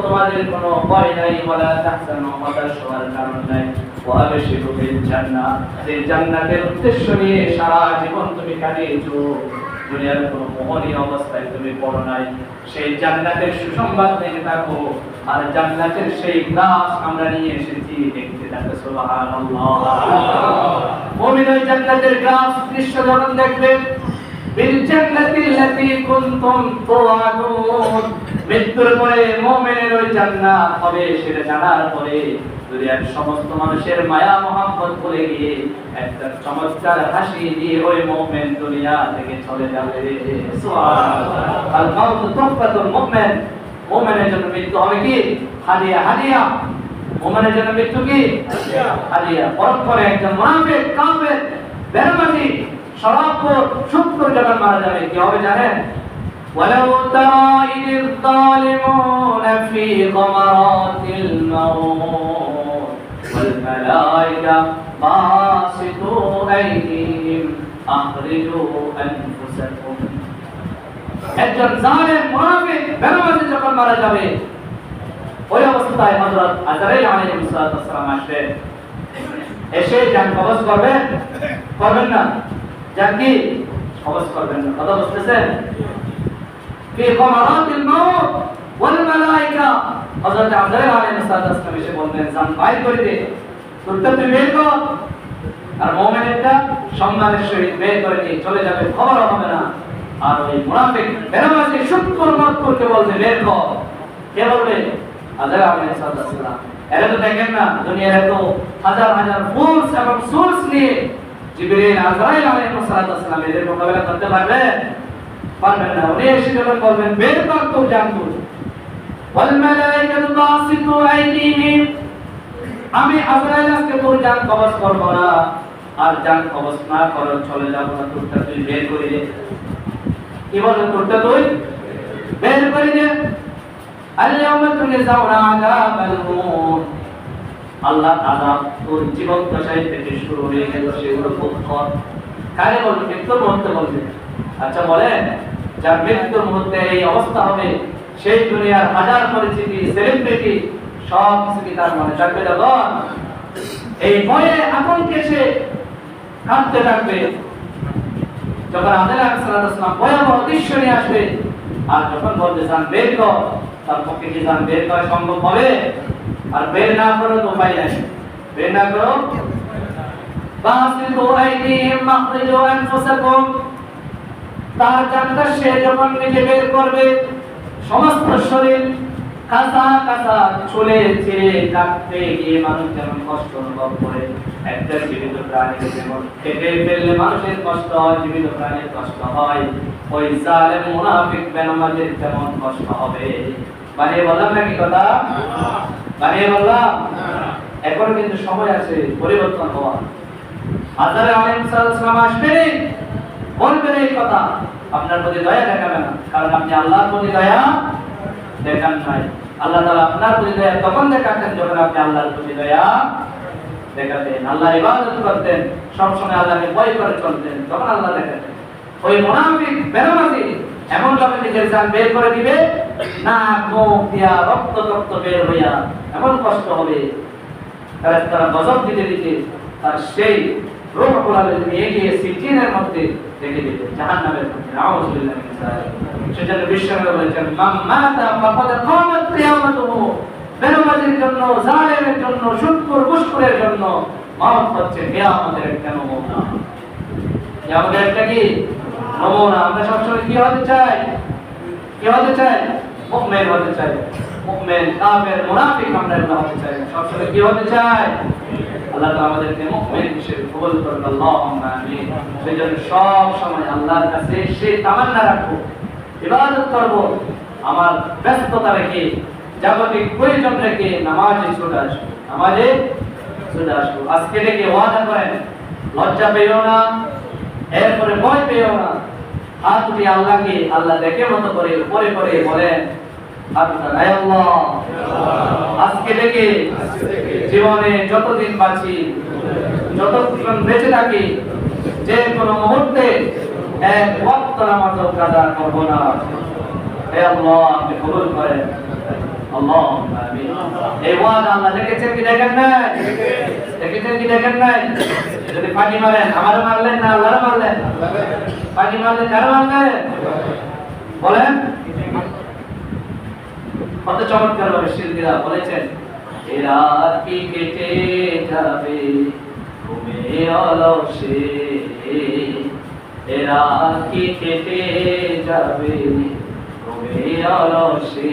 তোমাদের কোনো ভয় নাই, ওয়ালা তাহজানু, হতাশ হওয়ার কারণ নাই, ওয়া আবশিরু বিল জান্নাহ, যে জান্নাতের উদ্দেশ্য নিয়ে সারা জীবন তুমি কাটিয়েছো, দুনিয়ার কোনো মোহনীয় অবস্থায় তুমি পড়ো নাই, সেই জান্নাতের সুসংবাদ নিয়ে থাকো। আর জান্নাতের সেই গাছ আমরা নিয়ে এসেছি, দেখতে থাকো। সুবহানাল্লাহ। মুমিন ওই জান্নাতের গাছ দৃশ্য যখন দেখবে, বিল জান্নাতিল্লাতী কুনতুম তুআদুন, মৃত্যুর পরে মুমিনের ওই জান্নাত হবে, সেটা জানার পরে দুনিয়ার সমস্ত মানুষের মায়া মোহাম্মত ভুলে গিয়ে একটা চমৎকার হাসি দিয়ে ওই মুমিন দুনিয়া থেকে চলে যাবে। সুবহানাল্লাহ। আল মাউতু তুহফাতুল মুমিন, মুমিনের জন্য মৃত্যু হবে কি? হাদিয়া। হাদিয়া, মুমিনের জন্য মৃত্যু কি? হাদিয়া। পরস্পরে একজন মুনাফিক, কাফের, বেঈমানি, শরাবখোর, সুদখোর যখন মারা যাবে, কি হবে জানেন? ওয়ালাউ তারা ইযিল যালিমুনা ফি গামারাতিল মাউত ওয়াল মালায়েকা বাসিতু আইদিহিম আখরিজু আনফুসাকুম। একজন জালেম, মুনাফিক, বেঈমান যখন মারা যাবে, ওই অবস্থায় হযরত আজরাইল আলাইহিস সালাম আসবেন, এসে জান কবজ করবেন? করবেন না? জান কি কবজ করবেন না? কথা বুঝতেছেন? ফি গামারাতিল মাউত ওয়াল মালায়েকা, হযরত আজরাইল আলাইহিস সালাম এসে বলবেন, জান বাইর করে দে, তোরটা তুই বের কর। আর মুমিনটা সম্মানের সহিত বের করে দিয়ে চলে যাবে, খবর হবে না। আর ওই মুনাফিক, বেঈমান, সুদখোর, মদখোরকে বলবে বের কর। কে বলবে? আজরাইল আলাইহিস সালাম। এরা তো দেখেন না, দুনিয়ার এত হাজার হাজার ফোর্স এবং সোর্স নিয়ে জিবরিল, আজরাইল আলাইহিস সালাম এদের মোকাবেলা করতে পারবে? পারবেন না। উনি এসে যখন বলবেন বের কর তোর জান, তুই ওয়াল মালায়েকাতু বাসিতু আইদিহিম, আমি আজরাইল আজকে তোর জান কবজ করব না, আর জান কবজ না করে চলে যাব না, তোরটা তুই বের করে দে। কি বলে? তোরটা তুই বের করে দে। আল-ইয়াওমা তুজজাউনা আযাবাল হুন, আল্লাহ আযাব তোর জীবন দশায় থেকে শুরু হয়ে গেল, সেগুলো ভোগ কর। কারে বলবে? মৃত্যুর মুহূর্তে বলবে। আচ্ছা বলেন, যার মৃত্যুর মুহূর্তে এই অবস্থা হবে, সেই দুনিয়ার হাজার পরিচিতি, সেলিব্রিটি সব কিছু কি তার মনে থাকবে? যখন এই ভয়ে আতঙ্কে সে কাঁদতে থাকবে, যখন আদম আলাইহিস সালাম ভয়াবহ দৃশ্য নিয়ে আসবে, আর যখন বলবে জান বের কর, তার পক্ষে কি জান বের করা সম্ভব হবে? আর বের না করো তো উপায় নাই। বের না করো, বাসিতু আইদিহিম আখরিজু আনফুসাকুম, তার জানটা সে যখন নিজে বের করবে, সমস্ত শরীর কাঁচা কাঁচা চলে ছিঁড়ে কাঁপতে গিয়ে মানুষ যেমন কষ্ট অনুভব করে, একটা জীবিত প্রাণীকে যেমন কেটে ফেললে মানুষের কষ্ট হয়, জীবিত প্রাণীর কষ্ট হয়, ওই জালেম মুনাফিক বেঈমানের যেমন কষ্ট হবে। বানিয়ে বললাম নাকি কথা? বানিয়ে বললাম? এখনো কিন্তু সময় আছে পরিবর্তন হওয়া। আজহার আলাইহিস সালাম আসবেন, বলবেন এই কথা, আপনার প্রতি দয়া দেখাবেন না, কারণ আপনি আল্লাহর প্রতি দয়া দেখান নাই। আল্লাহ তাআলা আপনার প্রতি দয়া তখন দেখাতেন যখন আপনি আল্লাহর প্রতি দয়া দেখাতেন, আল্লাহর ইবাদত করতেন, সব সময় আল্লাহকে ভয় করে চলতেন, তখন আল্লাহ দেখাতেন। ওই মুনাফিক বেনামাজি এমন ভাবে নিজের জান বের করে দিবে, নাক মুখ দিয়া রক্ত রক্ত বের হইয়া এমন কষ্ট হবে, তারা গজব দিতে দিতে তার সেই রূহ গুলাকে নিয়ে গিয়ে সিজিনের মধ্যে রেখে দিবে, জাহান্নামের মধ্যে। নাউযুবিল্লাহি মিন যালিক। সেজন্য বিশ্বনবী বলেছেন, মান মাতা ফাকাদ কামাত কিয়ামাতুহু, বেনামাজির জন্য, জালেমের জন্য, সুদখোর ঘুষখোরের জন্য মওত হচ্ছে কিয়ামতের একটা নমুনা। কিয়ামতের একটা কি নমুনা। আমরা সবসময় কি হতে চাই? কি হতে চাই? মুমিন হতে চাই। মুমিন, কাফের, মুনাফিক আমরা হতে চাই। সবসময় কি হতে চাই? আল্লাহ তাআলা আমাদেরকে মুমিন হিসেবে কবুল করুন, আল্লাহুম্মা আমিন। সেজন্য সব সময় আল্লাহর কাছে সেই তামান্না রাখবো, ইবাদত করব, আমার ব্যস্ততা রেখে, জাগতিক প্রয়োজন রেখে নামাজে ছুটে আসবো, নামাজে ছুটে আসবো। আজকে থেকে ওয়াদা করেন, লজ্জা পেও না, এরপরে ভয় পেও না। হাত উঠে আল্লাহকে আল্লাহ দেখে মতো করে উপরে করে বলেন, আল্লাহ আজকে থেকে জীবনে যতদিন বাঁচি, যতক্ষণ বেঁচে থাকি, যে কোনো মুহূর্তে এক ওয়াক্ত নামাজও কাজা করব না। হে আল্লাহ, আপনি কবুল করেন, আল্লাহুম্মা আমিন। এই ওয়াদা আল্লাহ দেখেছেন কি দেখেন নাই? দেখেছেন কি দেখেন নাই? যদি পানি মারেন, আমারও মারলেন না আল্লাহরও মারলেন? পানি মারলেন, কারো মারলেন? বলেন। কত চমৎকার ভাবে শিল্পীরা বলেছেন, এ রাত কি কেটে যাবে ঘুমে অলসে, এ রাত কি কেটে যাবে ঘুমে অলসে।